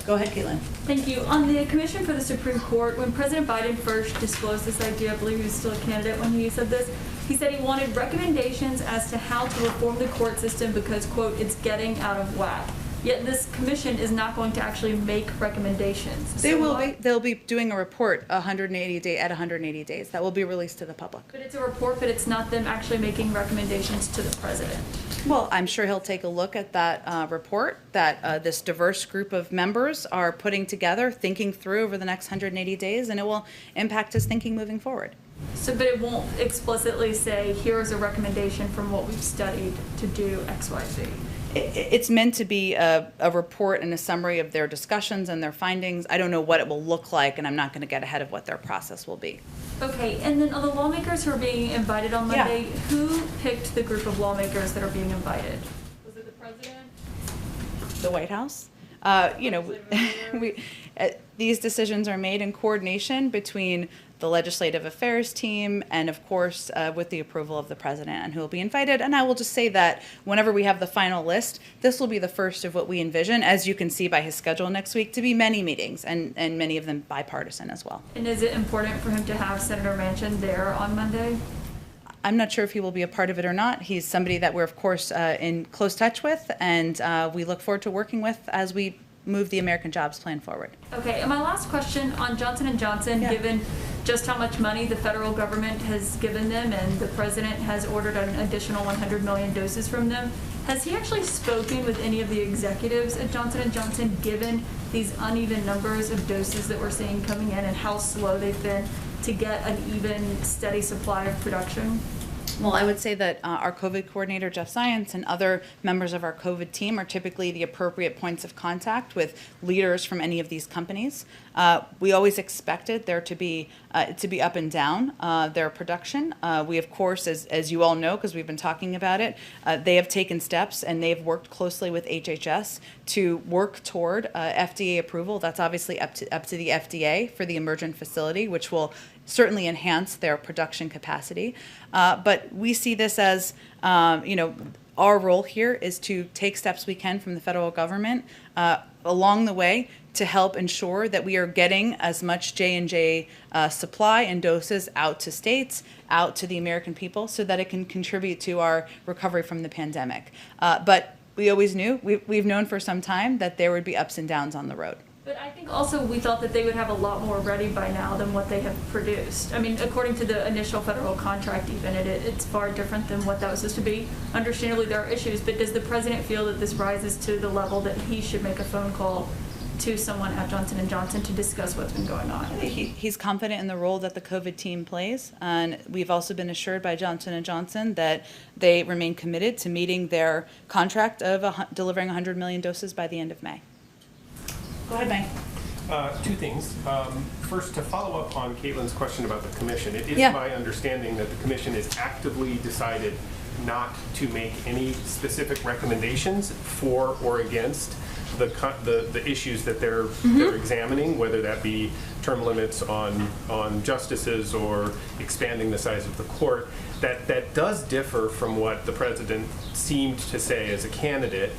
Speaker 1: Go ahead, Caitlin.
Speaker 10: Thank you. On the Commission for the Supreme Court, when President Biden first disclosed this idea, I believe he was still a candidate when he said this, he said he wanted recommendations as to how to reform the court system because, quote, it's getting out of whack. Yet this commission is not going to actually make recommendations.
Speaker 1: They will be. They'll be doing a report 180 days. That will be released to the public.
Speaker 10: But it's a report, but it's not them actually making recommendations to the president.
Speaker 1: Well, I'm sure he'll take a look at that report that this diverse group of members are putting together, thinking through over the next 180 days, and it will impact his thinking moving forward.
Speaker 10: So, but it won't explicitly say, here's a recommendation from what we've studied to do X, Y, Z.
Speaker 1: It's meant to be a report and a summary of their discussions and their findings. I don't know what it will look like, and I'm not going to get ahead of what their process will be.
Speaker 10: Okay, and then on the lawmakers who are being invited on Monday, who picked the group of lawmakers that are being invited? Was it the president?
Speaker 1: The White House? These decisions are made in coordination between the legislative affairs team and, of course, with the approval of the president and who will be invited. And I will just say that whenever we have the final list, this will be the first of what we envision, as you can see by his schedule next week, to be many meetings and many of them bipartisan as well.
Speaker 10: And is it important for him to have Senator Manchin there on Monday?
Speaker 1: I'm not sure if he will be a part of it or not. He's somebody that we're, of course, in close touch with, and we look forward to working with as we move the American Jobs Plan forward.
Speaker 10: Okay, and my last question on Johnson & Johnson, given just how much money the federal government has given them and the president has ordered an additional 100 million doses from them, has he actually spoken with any of the executives at Johnson & Johnson given these uneven numbers of doses that we're seeing coming in and how slow they've been to get an even, steady supply of production?
Speaker 1: Well, I would say that our COVID coordinator, Jeff Science, and other members of our COVID team are typically the appropriate points of contact with leaders from any of these companies. We always expected there to be up and down their production. We, of course, as you all know, because we've been talking about it, they have taken steps and they've worked closely with HHS to work toward FDA approval. That's obviously up to the FDA for the emergent facility, which will certainly enhance their production capacity. But we see this as, our role here is to take steps we can from the federal government along the way to help ensure that we are getting as much J&J supply and doses out to states, out to the American people, so that it can contribute to our recovery from the pandemic. But we always knew, we've known for some time that there would be ups and downs on the road.
Speaker 10: But I think also we thought that they would have a lot more ready by now than what they have produced. I mean, according to the initial federal contract even, it's far different than what that was supposed to be. Understandably, there are issues, but does the president feel that this rises to the level that he should make a phone call to someone at Johnson & Johnson to discuss what's been going on.
Speaker 1: He's confident in the role that the COVID team plays, and we've also been assured by Johnson & Johnson that they remain committed to meeting their contract of delivering 100 million doses by the end of May. Go ahead, Mike.
Speaker 5: Two things. First, to follow up on Caitlin's question about the commission, it is my understanding that the commission has actively decided not to make any specific recommendations for or against the issues that they're examining, whether that be term limits on justices or expanding the size of the court. That does differ from what the president seemed to say as a candidate.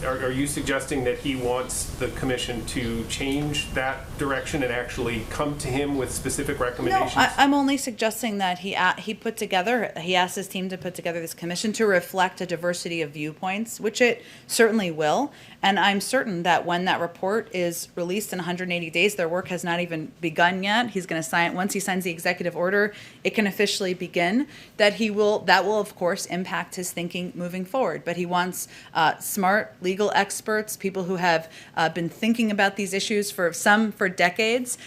Speaker 5: Are you suggesting that he wants the commission to change that direction and actually come to him with specific recommendations?
Speaker 1: No, I'm only suggesting that he asked his team to put together this commission to reflect a diversity of viewpoints, which it certainly will. And I'm certain that when that report is released in 180 days, their work has not even begun yet. He's going to sign, once he signs the executive order, it can officially begin. That will of course impact his thinking moving forward. But he wants smart legal experts, people who have been thinking about these issues for decades,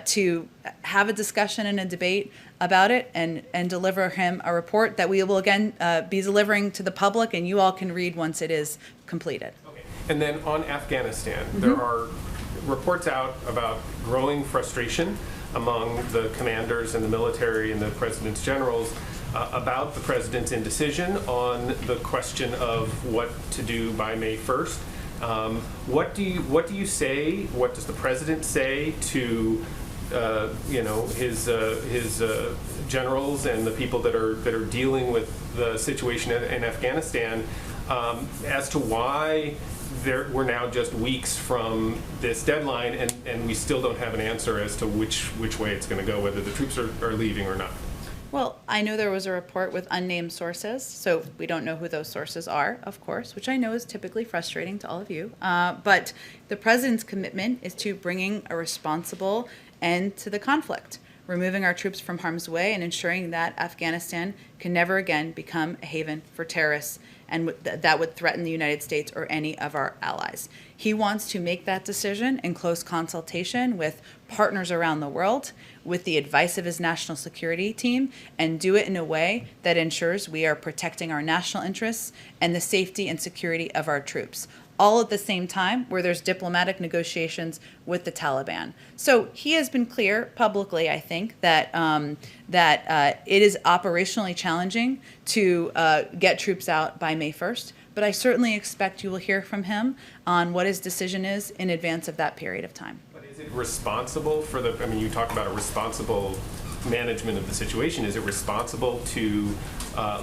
Speaker 1: to have a discussion and a debate about it and deliver him a report that we will again be delivering to the public, and you all can read once it is completed.
Speaker 5: And then on Afghanistan, there are reports out about growing frustration among the commanders and the military and the president's generals about the president's indecision on the question of what to do by May 1st. What do you say? What does the president say to his generals and the people that are dealing with the situation in Afghanistan as to why we're now just weeks from this deadline and we still don't have an answer as to which way it's going to go, whether the troops are leaving or not?
Speaker 1: Well, I know there was a report with unnamed sources, so we don't know who those sources are, of course, which I know is typically frustrating to all of you. But the president's commitment is to bringing a responsible end to the conflict, removing our troops from harm's way and ensuring that Afghanistan can never again become a haven for terrorists, and that would threaten the United States or any of our allies. He wants to make that decision in close consultation with partners around the world, with the advice of his national security team, and do it in a way that ensures we are protecting our national interests and the safety and security of our troops, all at the same time where there's diplomatic negotiations with the Taliban. So he has been clear publicly, I think, that it is operationally challenging to get troops out by May 1st, but I certainly expect you will hear from him on what his decision is in advance of that period of time.
Speaker 5: But is it responsible for you talk about a responsible management of the situation. Is it responsible to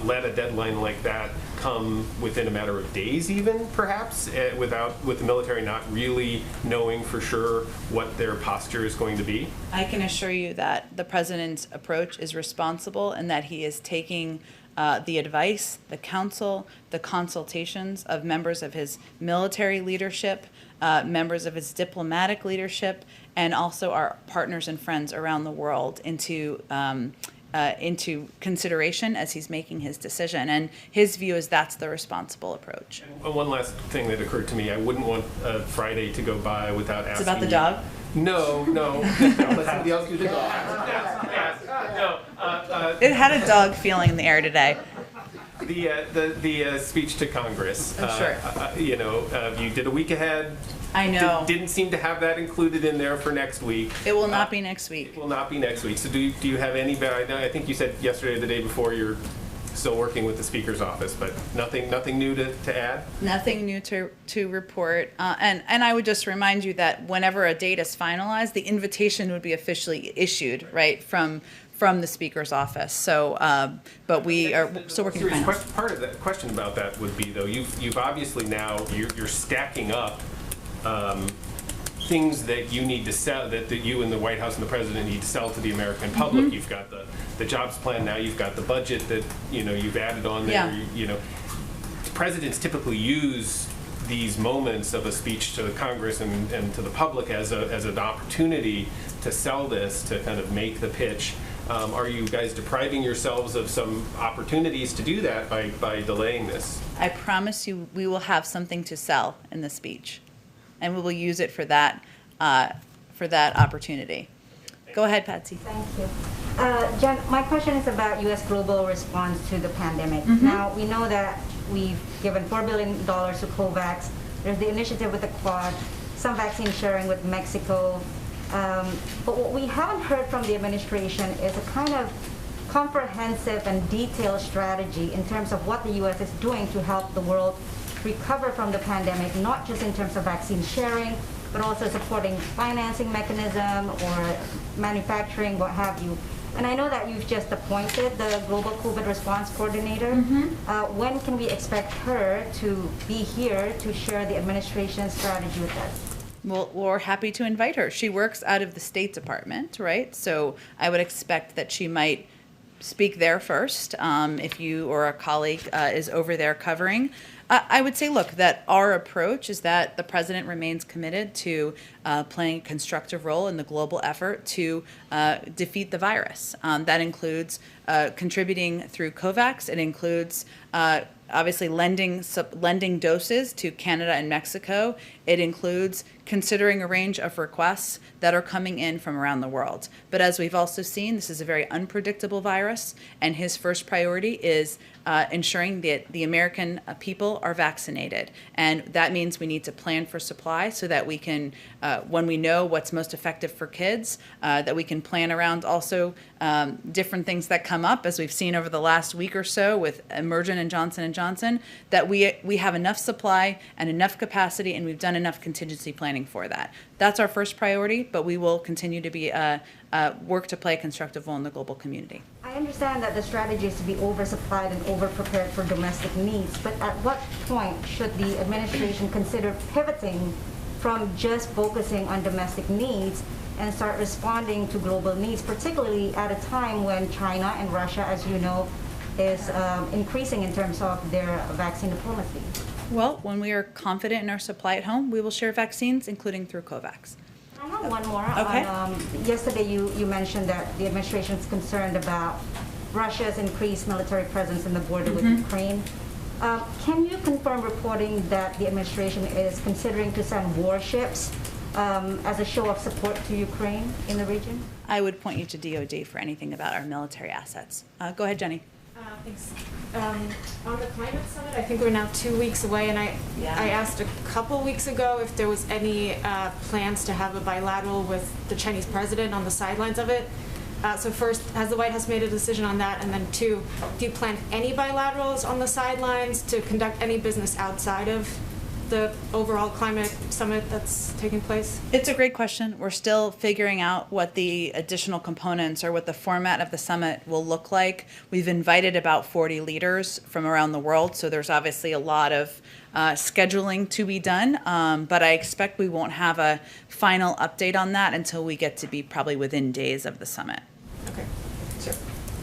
Speaker 5: let a deadline like that come within a matter of days even, perhaps, with the military not really knowing for sure what their posture is going to be?
Speaker 1: I can assure you that the president's approach is responsible and that he is taking the advice, the counsel, the consultations of members of his military leadership, members of his diplomatic leadership, and also our partners and friends around the world into consideration as he's making his decision. And his view is that's the responsible approach.
Speaker 5: And one last thing that occurred to me, I wouldn't want Friday to go by without asking.
Speaker 1: It's about the dog?
Speaker 5: No. Let somebody else do the dog.
Speaker 1: It had a dog feeling in the air today.
Speaker 5: The speech to Congress.
Speaker 1: Sure.
Speaker 5: You did a week ahead.
Speaker 1: I know.
Speaker 5: Didn't seem to have that included in there for next week.
Speaker 1: It will not be next week.
Speaker 5: It will not be next week. So do you have any? I think you said yesterday or the day before you're still working with the Speaker's office, but nothing new to add? Nothing
Speaker 1: new to report. And I would just remind you that whenever a date is finalized, the invitation would be officially issued, right, from the Speaker's office. So, but we are still working.
Speaker 5: Part of that question about that would be, though, you've obviously now you're stacking up things that you need to sell, that you and the White House and the President need to sell to the American public. Mm-hmm. You've got the jobs plan now. You've got the budget that you've added on there.
Speaker 1: Yeah.
Speaker 5: Presidents typically use these moments of a speech to the Congress and to the public as an opportunity to sell this, to kind of make the pitch. Are you guys depriving yourselves of some opportunities to do that by delaying this?
Speaker 1: I promise you we will have something to sell in the speech. and we will use it for that opportunity. Go ahead, Patsy.
Speaker 9: Thank you. Jen, my question is about U.S. global response to the pandemic. Now, we know that we've given $4 billion to COVAX. There's the initiative with the Quad, some vaccine sharing with Mexico. But what we haven't heard from the administration is a kind of comprehensive and detailed strategy in terms of what the U.S. is doing to help the world recover from the pandemic, not just in terms of vaccine sharing, but also supporting financing mechanism or manufacturing, what have you. And I know that you've just appointed the Global COVID Response Coordinator. When can we expect her to be here to share the administration's strategy with us?
Speaker 1: Well, we're happy to invite her. She works out of the State Department, right? So I would expect that she might speak there first if you or a colleague is over there covering. I would say, look, that our approach is that the president remains committed to playing a constructive role in the global effort to defeat the virus. That includes contributing through COVAX. It includes obviously lending doses to Canada and Mexico. It includes considering a range of requests that are coming in from around the world. But as we've also seen, this is a very unpredictable virus, and his first priority is ensuring that the American people are vaccinated. And that means we need to plan for supply so that we can, when we know what's most effective for kids, that we can plan around also different things that come up, as we've seen over the last week or so with Emergent and Johnson & Johnson, that we have enough supply and enough capacity, and we've done enough contingency planning for that. That's our first priority, but we will continue to be work to play a constructive role in the global community.
Speaker 9: I understand that the strategy is to be oversupplied and overprepared for domestic needs, but at what point should the administration consider pivoting from just focusing on domestic needs and start responding to global needs, particularly at a time when China and Russia, as you know, is increasing in terms of their vaccine diplomacy?
Speaker 1: Well, when we are confident in our supply at home, we will share vaccines, including through COVAX.
Speaker 9: I have one more.
Speaker 1: Okay.
Speaker 9: Yesterday you mentioned that the administration is concerned about Russia's increased military presence in the border with Ukraine. Can you confirm reporting that the administration is considering to send warships as a show of support to Ukraine in the region?
Speaker 1: I would point you to DOD for anything about our military assets. Go ahead, Jenny.
Speaker 8: Thanks. On the climate summit, I think we're now 2 weeks away, and I asked a couple weeks ago if there was any plans to have a bilateral with the Chinese president on the sidelines of it. So first, has the White House made a decision on that? And then two, do you plan any bilaterals on the sidelines to conduct any business outside of the overall climate summit that's taking place?
Speaker 1: It's a great question. We're still figuring out what the additional components or what the format of the summit will look like. We've invited about 40 leaders from around the world, so there's obviously a lot of scheduling to be done, but I expect we won't have a final update on that until we get to be probably within days of the summit.
Speaker 8: Okay.
Speaker 1: Sure.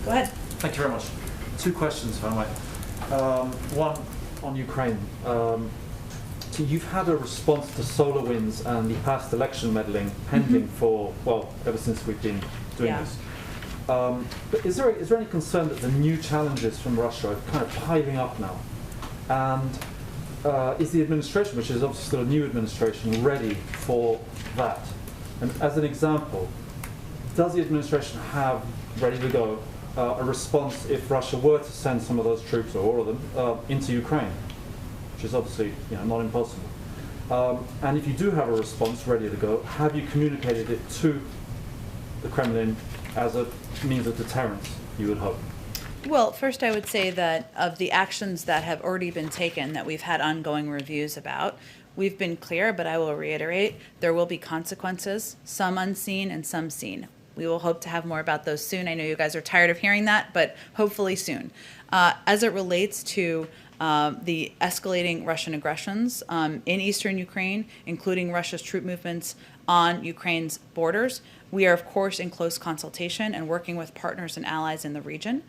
Speaker 1: Go ahead.
Speaker 13: Thank you very much. Two questions, if I might. One on Ukraine. So you've had a response to solar winds and the past election meddling pending for, well, ever since we've been doing this. But is there any concern that the new challenges from Russia are kind of piling up now? And is the administration, which is obviously still a new administration, ready for that? And as an example, does the administration have, ready to go, a response if Russia were to send some of those troops, or all of them, into Ukraine? Which is obviously not impossible. And if you do have a response ready to go, have you communicated it to the Kremlin as a means of deterrence, you would hope?
Speaker 1: Well, first I would say that of the actions that have already been taken that we've had ongoing reviews about, we've been clear, but I will reiterate, there will be consequences, some unseen and some seen. We will hope to have more about those soon. I know you guys are tired of hearing that, but hopefully soon. As it relates to the escalating Russian aggressions in eastern Ukraine, including Russia's troop movements on Ukraine's borders, we are, of course, in close consultation and working with partners and allies in the region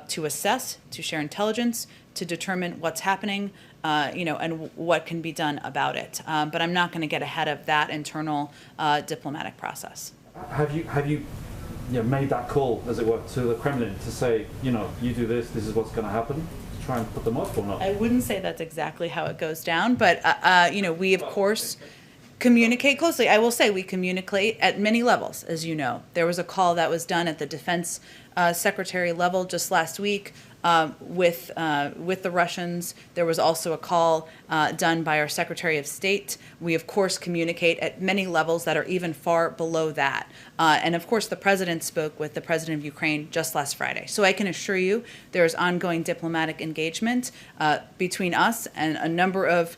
Speaker 1: to assess, to share intelligence, to determine what's happening, and what can be done about it. But I'm not going to get ahead of that internal diplomatic process.
Speaker 13: Have you made that call, as it were, to the Kremlin to say, you do this, this is what's going to happen? Try and put them up or not?
Speaker 1: I wouldn't say that's exactly how it goes down, but we of course, communicate closely. I will say we communicate at many levels, as you know. There was a call that was done at the defense secretary level just last week with the Russians. There was also a call done by our Secretary of State. We, of course, communicate at many levels that are even far below that. And, of course, the President spoke with the President of Ukraine just last Friday. So I can assure you there is ongoing diplomatic engagement between us and a number of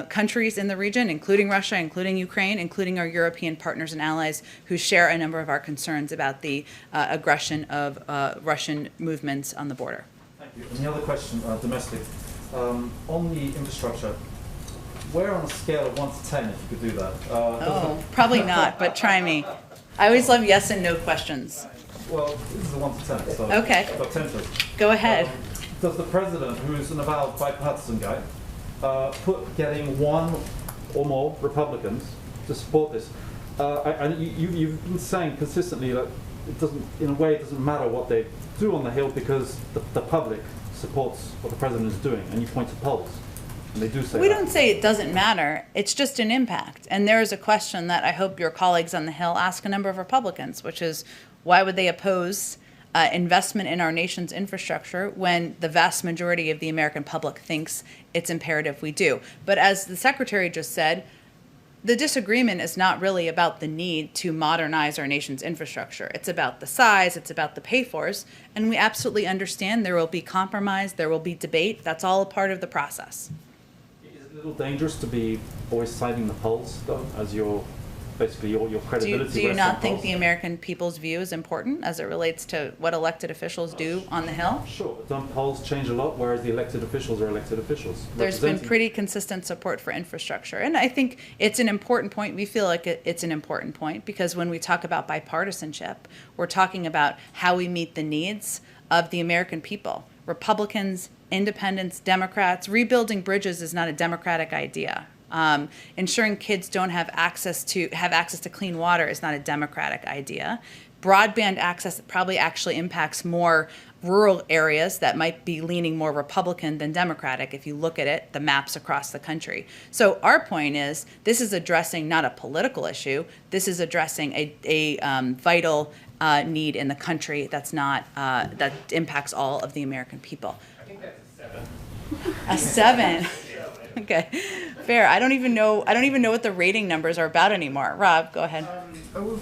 Speaker 1: countries in the region, including Russia, including Ukraine, including our European partners and allies who share a number of our concerns about the aggression of Russian movements on the border.
Speaker 13: Thank you. And the other question, domestic, on the infrastructure, where on a scale of 1 to 10, if you could do that?
Speaker 1: Probably not, but try me. I always love yes and no questions.
Speaker 13: Well, this is a 1 to 10, so
Speaker 1: okay.
Speaker 13: I've got 10 to it.
Speaker 1: Go ahead.
Speaker 13: Does the president, who is an avowed bipartisan guy, put getting one or more Republicans to support this? You've been saying consistently that it doesn't, in a way, it doesn't matter what they do on the Hill because the public supports what the president is doing, and you point to polls. And they do say
Speaker 1: we don't say it doesn't matter. It's just an impact. And there is a question that I hope your colleagues on the Hill ask a number of Republicans, which is why would they oppose investment in our nation's infrastructure when the vast majority of the American public thinks it's imperative we do. But as the Secretary just said, the disagreement is not really about the need to modernize our nation's infrastructure. It's about the size, it's about the pay-fors, and we absolutely understand there will be compromise, there will be debate. That's all a part of the process.
Speaker 13: Is it a little dangerous to be always citing the polls, though, as your basically your credibility?
Speaker 1: Do you not think the American people's view is important as it relates to what elected officials do on the Hill?
Speaker 13: Sure, but don't polls change a lot, whereas the elected officials are elected officials?
Speaker 1: There's been pretty consistent support for infrastructure, and I think it's an important point. We feel like it's an important point because when we talk about bipartisanship, we're talking about how we meet the needs of the American people. Republicans, independents, Democrats. Rebuilding bridges is not a Democratic idea. Ensuring kids don't have access to clean water is not a Democratic idea. Broadband access probably actually impacts more rural areas that might be leaning more Republican than Democratic if you look at it, the maps across the country. So our point is this is addressing not a political issue. This is addressing a vital need in the country that's not that impacts all of the American people.
Speaker 5: I think that's
Speaker 1: A 7. Okay, fair. I don't even know what the rating numbers are about anymore. Rob, go ahead.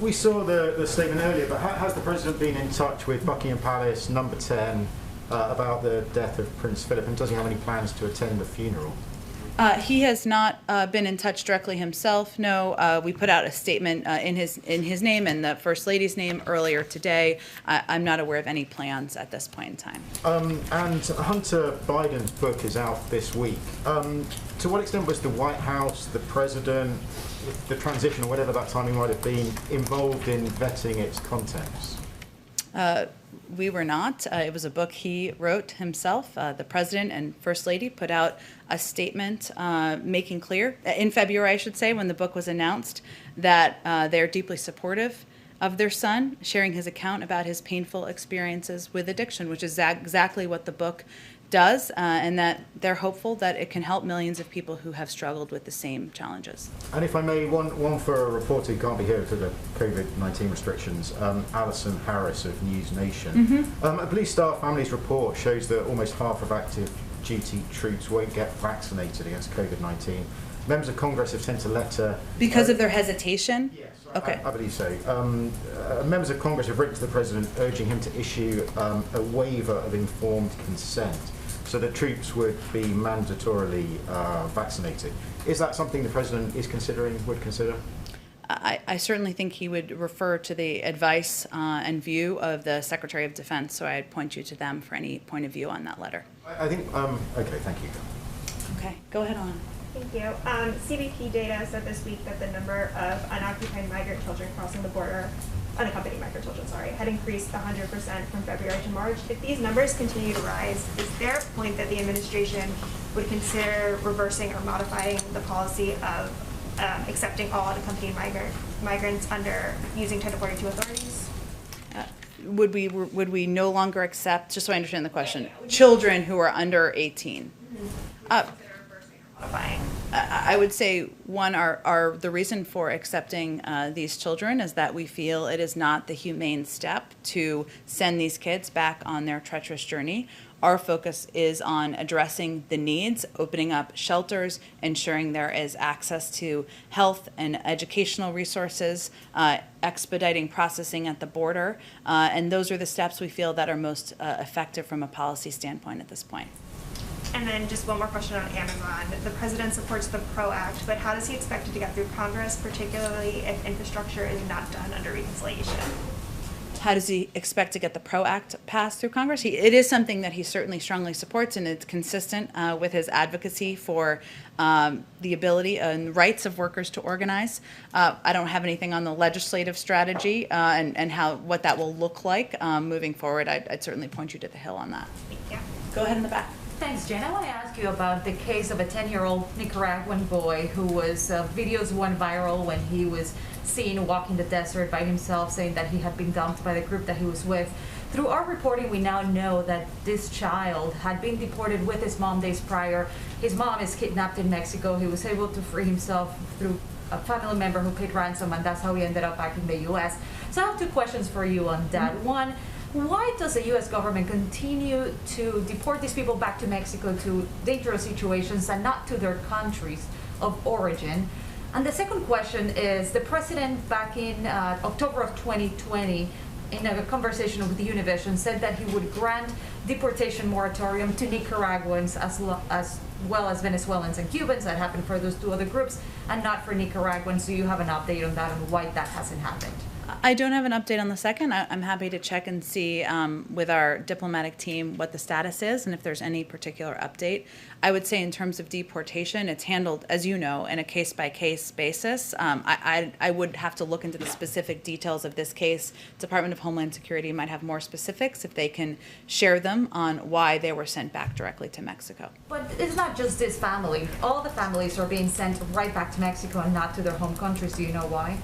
Speaker 12: We saw the statement earlier, but has the president been in touch with Buckingham Palace, number 10, about the death of Prince Philip, and does he have any plans to attend the funeral?
Speaker 1: He has not been in touch directly himself. No, we put out a statement in his name and the First Lady's name earlier today. I'm not aware of any plans at this point in time.
Speaker 12: And Hunter Biden's book is out this week. To what extent was the White House, the president, the transition, or whatever that timing might have been, involved in vetting its contents?
Speaker 1: We were not. It was a book he wrote himself. The President and First Lady put out a statement making clear, in February, I should say, when the book was announced, that they're deeply supportive of their son, sharing his account about his painful experiences with addiction, which is exactly what the book does, and that they're hopeful that it can help millions of people who have struggled with the same challenges.
Speaker 12: And if I may, one for a reporter who can't be here because of the COVID-19 restrictions, Alison Harris of News Nation. A Police Star Families report shows that almost half of active duty troops won't get vaccinated against COVID-19. Members of Congress have sent a letter...
Speaker 1: Because of their hesitation?
Speaker 12: Yes.
Speaker 1: Okay.
Speaker 12: I believe so. Members of Congress have written to the President urging him to issue a waiver of informed consent so that troops would be mandatorily vaccinated. Is that something the President would consider?
Speaker 1: I certainly think he would refer to the advice and view of the Secretary of Defense, so I'd point you to them for any point of view on that letter.
Speaker 12: I think, okay, thank you.
Speaker 1: Okay, go ahead on.
Speaker 11: Thank you. CBP data said this week that the number of unoccupied migrant children crossing the border, unaccompanied migrant children, sorry, had increased 100% from February to March. If these numbers continue to rise, is there a point that the administration would consider reversing or modifying the policy of accepting all unaccompanied migrants under using Title 42 authorities?
Speaker 1: Would we no longer accept, just so I understand the question, children who are under 18?
Speaker 11: Modifying.
Speaker 1: I would say, one, the reason for accepting these children is that we feel it is not the humane step to send these kids back on their treacherous journey. Our focus is on addressing the needs, opening up shelters, ensuring there is access to health and educational resources, expediting processing at the border, and those are the steps we feel that are most effective from a policy standpoint at this point.
Speaker 11: And then just one more question on Amazon. The president supports the PRO Act, but how does he expect it to get through Congress, particularly if infrastructure is not done under reconciliation?
Speaker 1: How does he expect to get the PRO Act passed through Congress? It is something that he certainly strongly supports, and it's consistent with his advocacy for the ability and rights of workers to organize. I don't have anything on the legislative strategy and what that will look like moving forward. I'd certainly point you to the Hill on that.
Speaker 11: Thank you.
Speaker 1: Go ahead in the back.
Speaker 9: Thanks, Jen. I want to ask you about the case of a 10-year-old Nicaraguan boy who was, videos went viral when he was seen walking the desert by himself, saying that he had been dumped by the group that he was with. Through our reporting, we now know that this child had been deported with his mom days prior. His mom is kidnapped in Mexico. He was able to free himself through a family member who paid ransom, and that's how he ended up back in the U.S. So I have two questions for you on that. One, why does the U.S. government continue to deport these people back to Mexico to dangerous situations and not to their countries of origin? And the second question is, the president back in October of 2020, in a conversation with Univision, said that he would grant deportation moratorium to Nicaraguans as well as Venezuelans and Cubans. That happened for those two other groups, and not for Nicaraguans. So you have an update on that and why that hasn't happened?
Speaker 1: I don't have an update on the second. I'm happy to check and see with our diplomatic team what the status is and if there's any particular update. I would say in terms of deportation, it's handled, as you know, in a case-by-case basis. I would have to look into the specific details of this case. Department of Homeland Security might have more specifics if they can share them on why they were sent back directly to Mexico.
Speaker 9: But it's not just this family. All the families are being sent right back to Mexico and not to their home countries. Do you know why?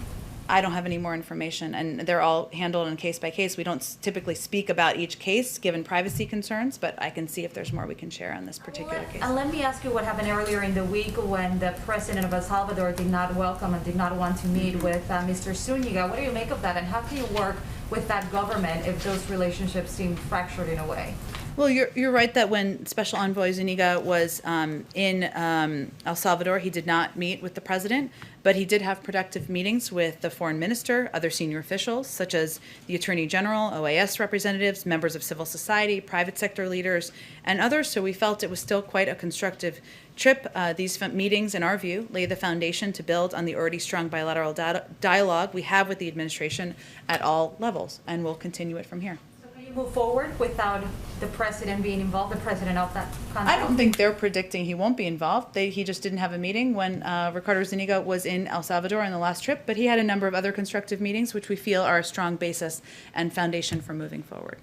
Speaker 1: I don't have any more information, and they're all handled on case by case. We don't typically speak about each case given privacy concerns, but I can see if there's more we can share on this particular case.
Speaker 9: And let me ask you what happened earlier in the week when the president of El Salvador did not welcome and did not want to meet with Mr. Zúñiga. What do you make of that, and how can you work with that government if those relationships seem fractured in a way?
Speaker 1: Well, you're right that when Special Envoy Zúñiga was in El Salvador, he did not meet with the president, but he did have productive meetings with the foreign minister, other senior officials, such as the Attorney General, OAS representatives, members of civil society, private sector leaders, and others. So we felt it was still quite a constructive trip. These meetings, in our view, lay the foundation to build on the already strong bilateral dialogue we have with the administration at all levels, and we'll continue it from here.
Speaker 9: Move forward without the president being involved, the president of that country?
Speaker 1: I don't think they're predicting he won't be involved. He just didn't have a meeting when Ricardo Zúñiga was in El Salvador on the last trip, but he had a number of other constructive meetings, which we feel are a strong basis and foundation for moving forward.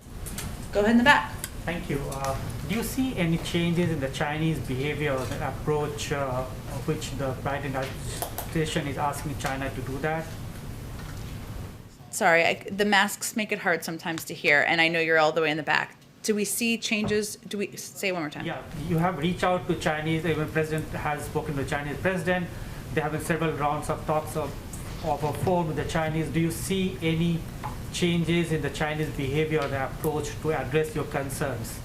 Speaker 1: Go ahead in the back.
Speaker 14: Thank you. Do you see any changes in the Chinese behavior or the approach which the Biden administration is asking China to do that?
Speaker 1: Sorry, the masks make it hard sometimes to hear, and I know you're all the way in the back. Do we see changes? Do we say it one more time?
Speaker 14: Yeah, you have reached out to Chinese. Even president has spoken to the Chinese president. There have been several rounds of talks of a phone with the Chinese. Do you see any changes in the Chinese behavior or the approach to address your concerns?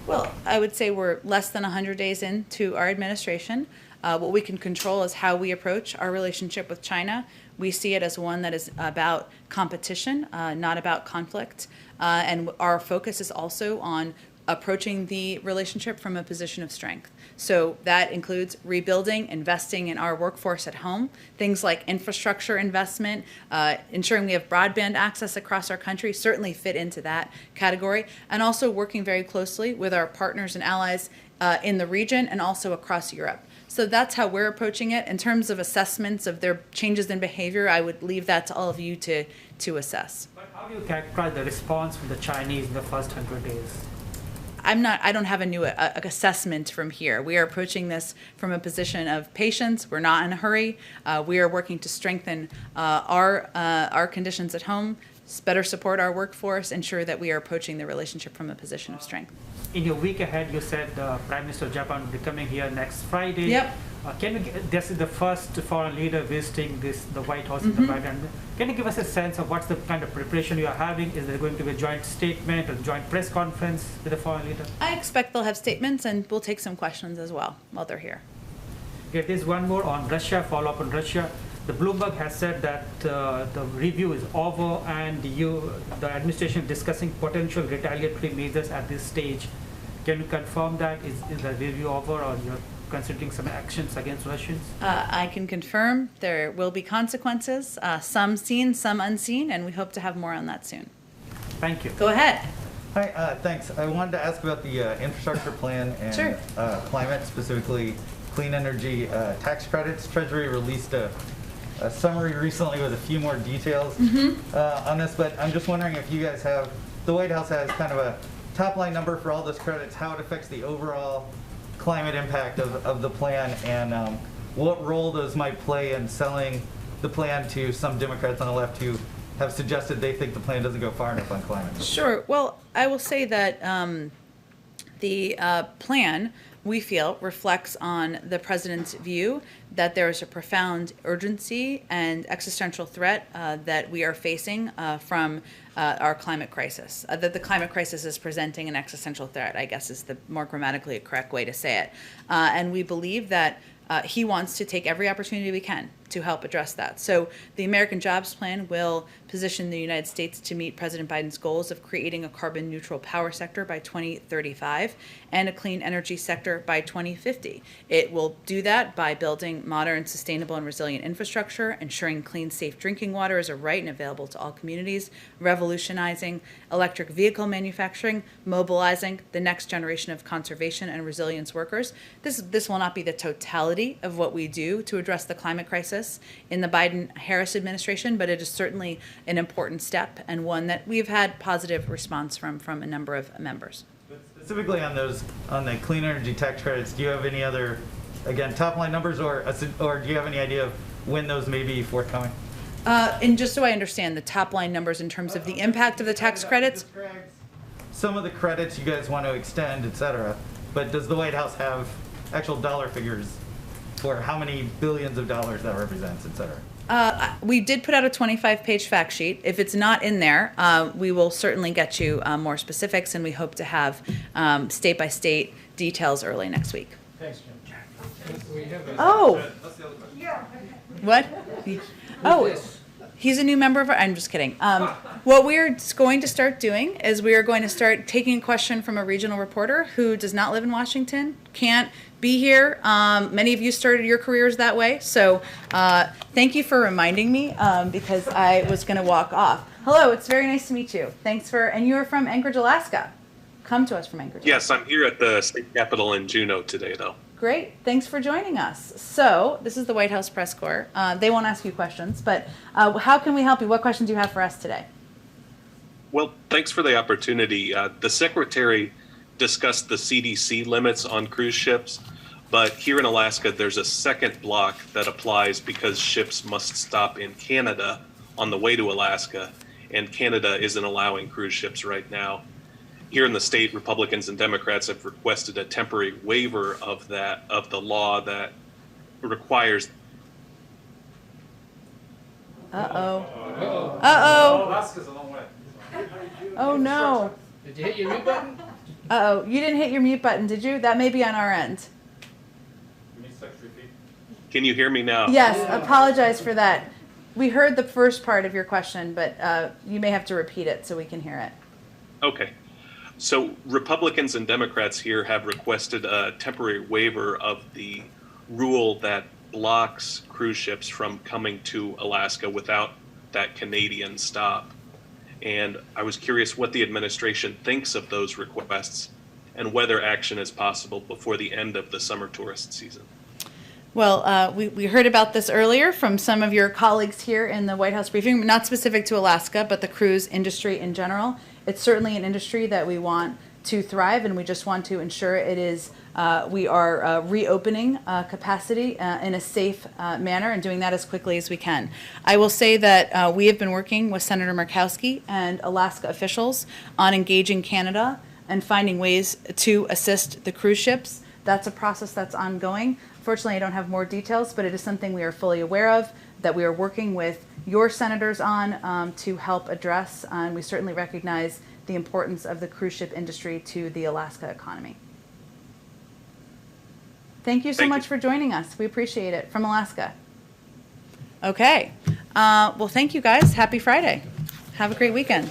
Speaker 1: Well, I would say we're less than 100 days into our administration. What we can control is how we approach our relationship with China. We see it as one that is about competition, not about conflict. And our focus is also on approaching the relationship from a position of strength. So that includes rebuilding, investing in our workforce at home, things like infrastructure investment, ensuring we have broadband access across our country certainly fit into that category, and also working very closely with our partners and allies in the region and also across Europe. So that's how we're approaching it. In terms of assessments of their changes in behavior, I would leave that to all of you to assess.
Speaker 14: But how do you characterize the response from the Chinese in the first 100 days?
Speaker 1: I don't have a new assessment from here. We are approaching this from a position of patience. We're not in a hurry. We are working to strengthen our conditions at home, better support our workforce, ensure that we are approaching the relationship from a position of strength.
Speaker 14: In your week ahead, you said Prime Minister of Japan will be coming here next Friday.
Speaker 1: Yep.
Speaker 14: This is the first foreign leader visiting the White House in the Biden. Can you give us a sense of what's the kind of preparation you are having? Is there going to be a joint statement or joint press conference with the foreign leader?
Speaker 1: I expect they'll have statements, and we'll take some questions as well while they're here.
Speaker 14: Okay, there's one more on Russia, follow up on Russia. The Bloomberg has said that the review is over and the administration is discussing potential retaliatory measures at this stage. Can you confirm that? Is the review over, or you're considering some actions against Russians?
Speaker 1: I can confirm there will be consequences, some seen, some unseen, and we hope to have more on that soon.
Speaker 14: Thank you.
Speaker 1: Go ahead.
Speaker 15: Hi, thanks. I wanted to ask about the infrastructure plan and
Speaker 1: Sure.
Speaker 15: Climate, specifically clean energy tax credits. Treasury released a summary recently with a few more details on this, but I'm just wondering if you guys have, the White House has kind of a top line number for all those credits, how it affects the overall climate impact of the plan, and what role those might play in selling the plan to some Democrats on the left who have suggested they think the plan doesn't go far enough on climate.
Speaker 1: Sure. Well, I will say that the plan, we feel, reflects on the president's view that there is a profound urgency and existential threat that we are facing from our climate crisis. That the climate crisis is presenting an existential threat, I guess, is the more grammatically correct way to say it. And we believe that he wants to take every opportunity we can to help address that. So the American Jobs Plan will position the United States to meet President Biden's goals of creating a carbon neutral power sector by 2035 and a clean energy sector by 2050. It will do that by building modern, sustainable, and resilient infrastructure, ensuring clean, safe drinking water is a right and available to all communities, revolutionizing electric vehicle manufacturing, mobilizing the next generation of conservation and resilience workers. This will not be the totality of what we do to address the climate crisis in the Biden-Harris administration, but it is certainly an important step and one that we've had positive response from a number of members.
Speaker 15: But specifically on the clean energy tax credits, do you have any other, again, top line numbers, or do you have any idea of when those may be forthcoming?
Speaker 1: And just so I understand the top line numbers in terms of the impact of the tax credits?
Speaker 15: Some of the credits you guys want to extend, et cetera, but does the White House have actual dollar figures for how many billions of dollars that represents, et cetera?
Speaker 1: We did put out a 25-page fact sheet. If it's not in there, we will certainly get you more specifics, and we hope to have state-by-state details early next week.
Speaker 6: Thanks, Jim.
Speaker 1: Oh! What? Oh, he's a new member of our, I'm just kidding. What we're going to start doing is we are going to start taking a question from a regional reporter who does not live in Washington, can't be here. Many of you started your careers that way, so thank you for reminding me because I was going to walk off. Hello, it's very nice to meet you. Thanks for, and you're from Anchorage, Alaska. Come to us from Anchorage.
Speaker 16: Yes, I'm here at the state capitol in Juneau today, though.
Speaker 1: Great. Thanks for joining us. So this is the White House press corps. They won't ask you questions, but how can we help you? What questions do you have for us today?
Speaker 16: Well, thanks for the opportunity. The Secretary discussed the CDC limits on cruise ships, but here in Alaska, there's a second block that applies because ships must stop in Canada on the way to Alaska, and Canada isn't allowing cruise ships right now. Here in the state, Republicans and Democrats have requested a temporary waiver of the law that requires.
Speaker 13: Alaska's a long way.
Speaker 1: Oh no.
Speaker 6: Did you hit your mute button?
Speaker 1: You didn't hit your mute button, did you? That may be on our end.
Speaker 16: Can you hear me now?
Speaker 1: Yes, apologize for that. We heard the first part of your question, but you may have to repeat it so we can hear it.
Speaker 16: Okay. So Republicans and Democrats here have requested a temporary waiver of the rule that blocks cruise ships from coming to Alaska without that Canadian stop. And I was curious what the administration thinks of those requests and whether action is possible before the end of the summer tourist season.
Speaker 1: Well, we heard about this earlier from some of your colleagues here in the White House briefing, not specific to Alaska, but the cruise industry in general. It's certainly an industry that we want to thrive, and we just want to ensure it is, we are reopening capacity in a safe manner and doing that as quickly as we can. I will say that we have been working with Senator Murkowski and Alaska officials on engaging Canada and finding ways to assist the cruise ships. That's a process that's ongoing. Unfortunately, I don't have more details, but it is something we are fully aware of, that we are working with your senators on to help address, and we certainly recognize the importance of the cruise ship industry to the Alaska economy. Thank you so much for joining us. We appreciate it, from Alaska. Okay. Well, thank you guys. Happy Friday. Have a great weekend.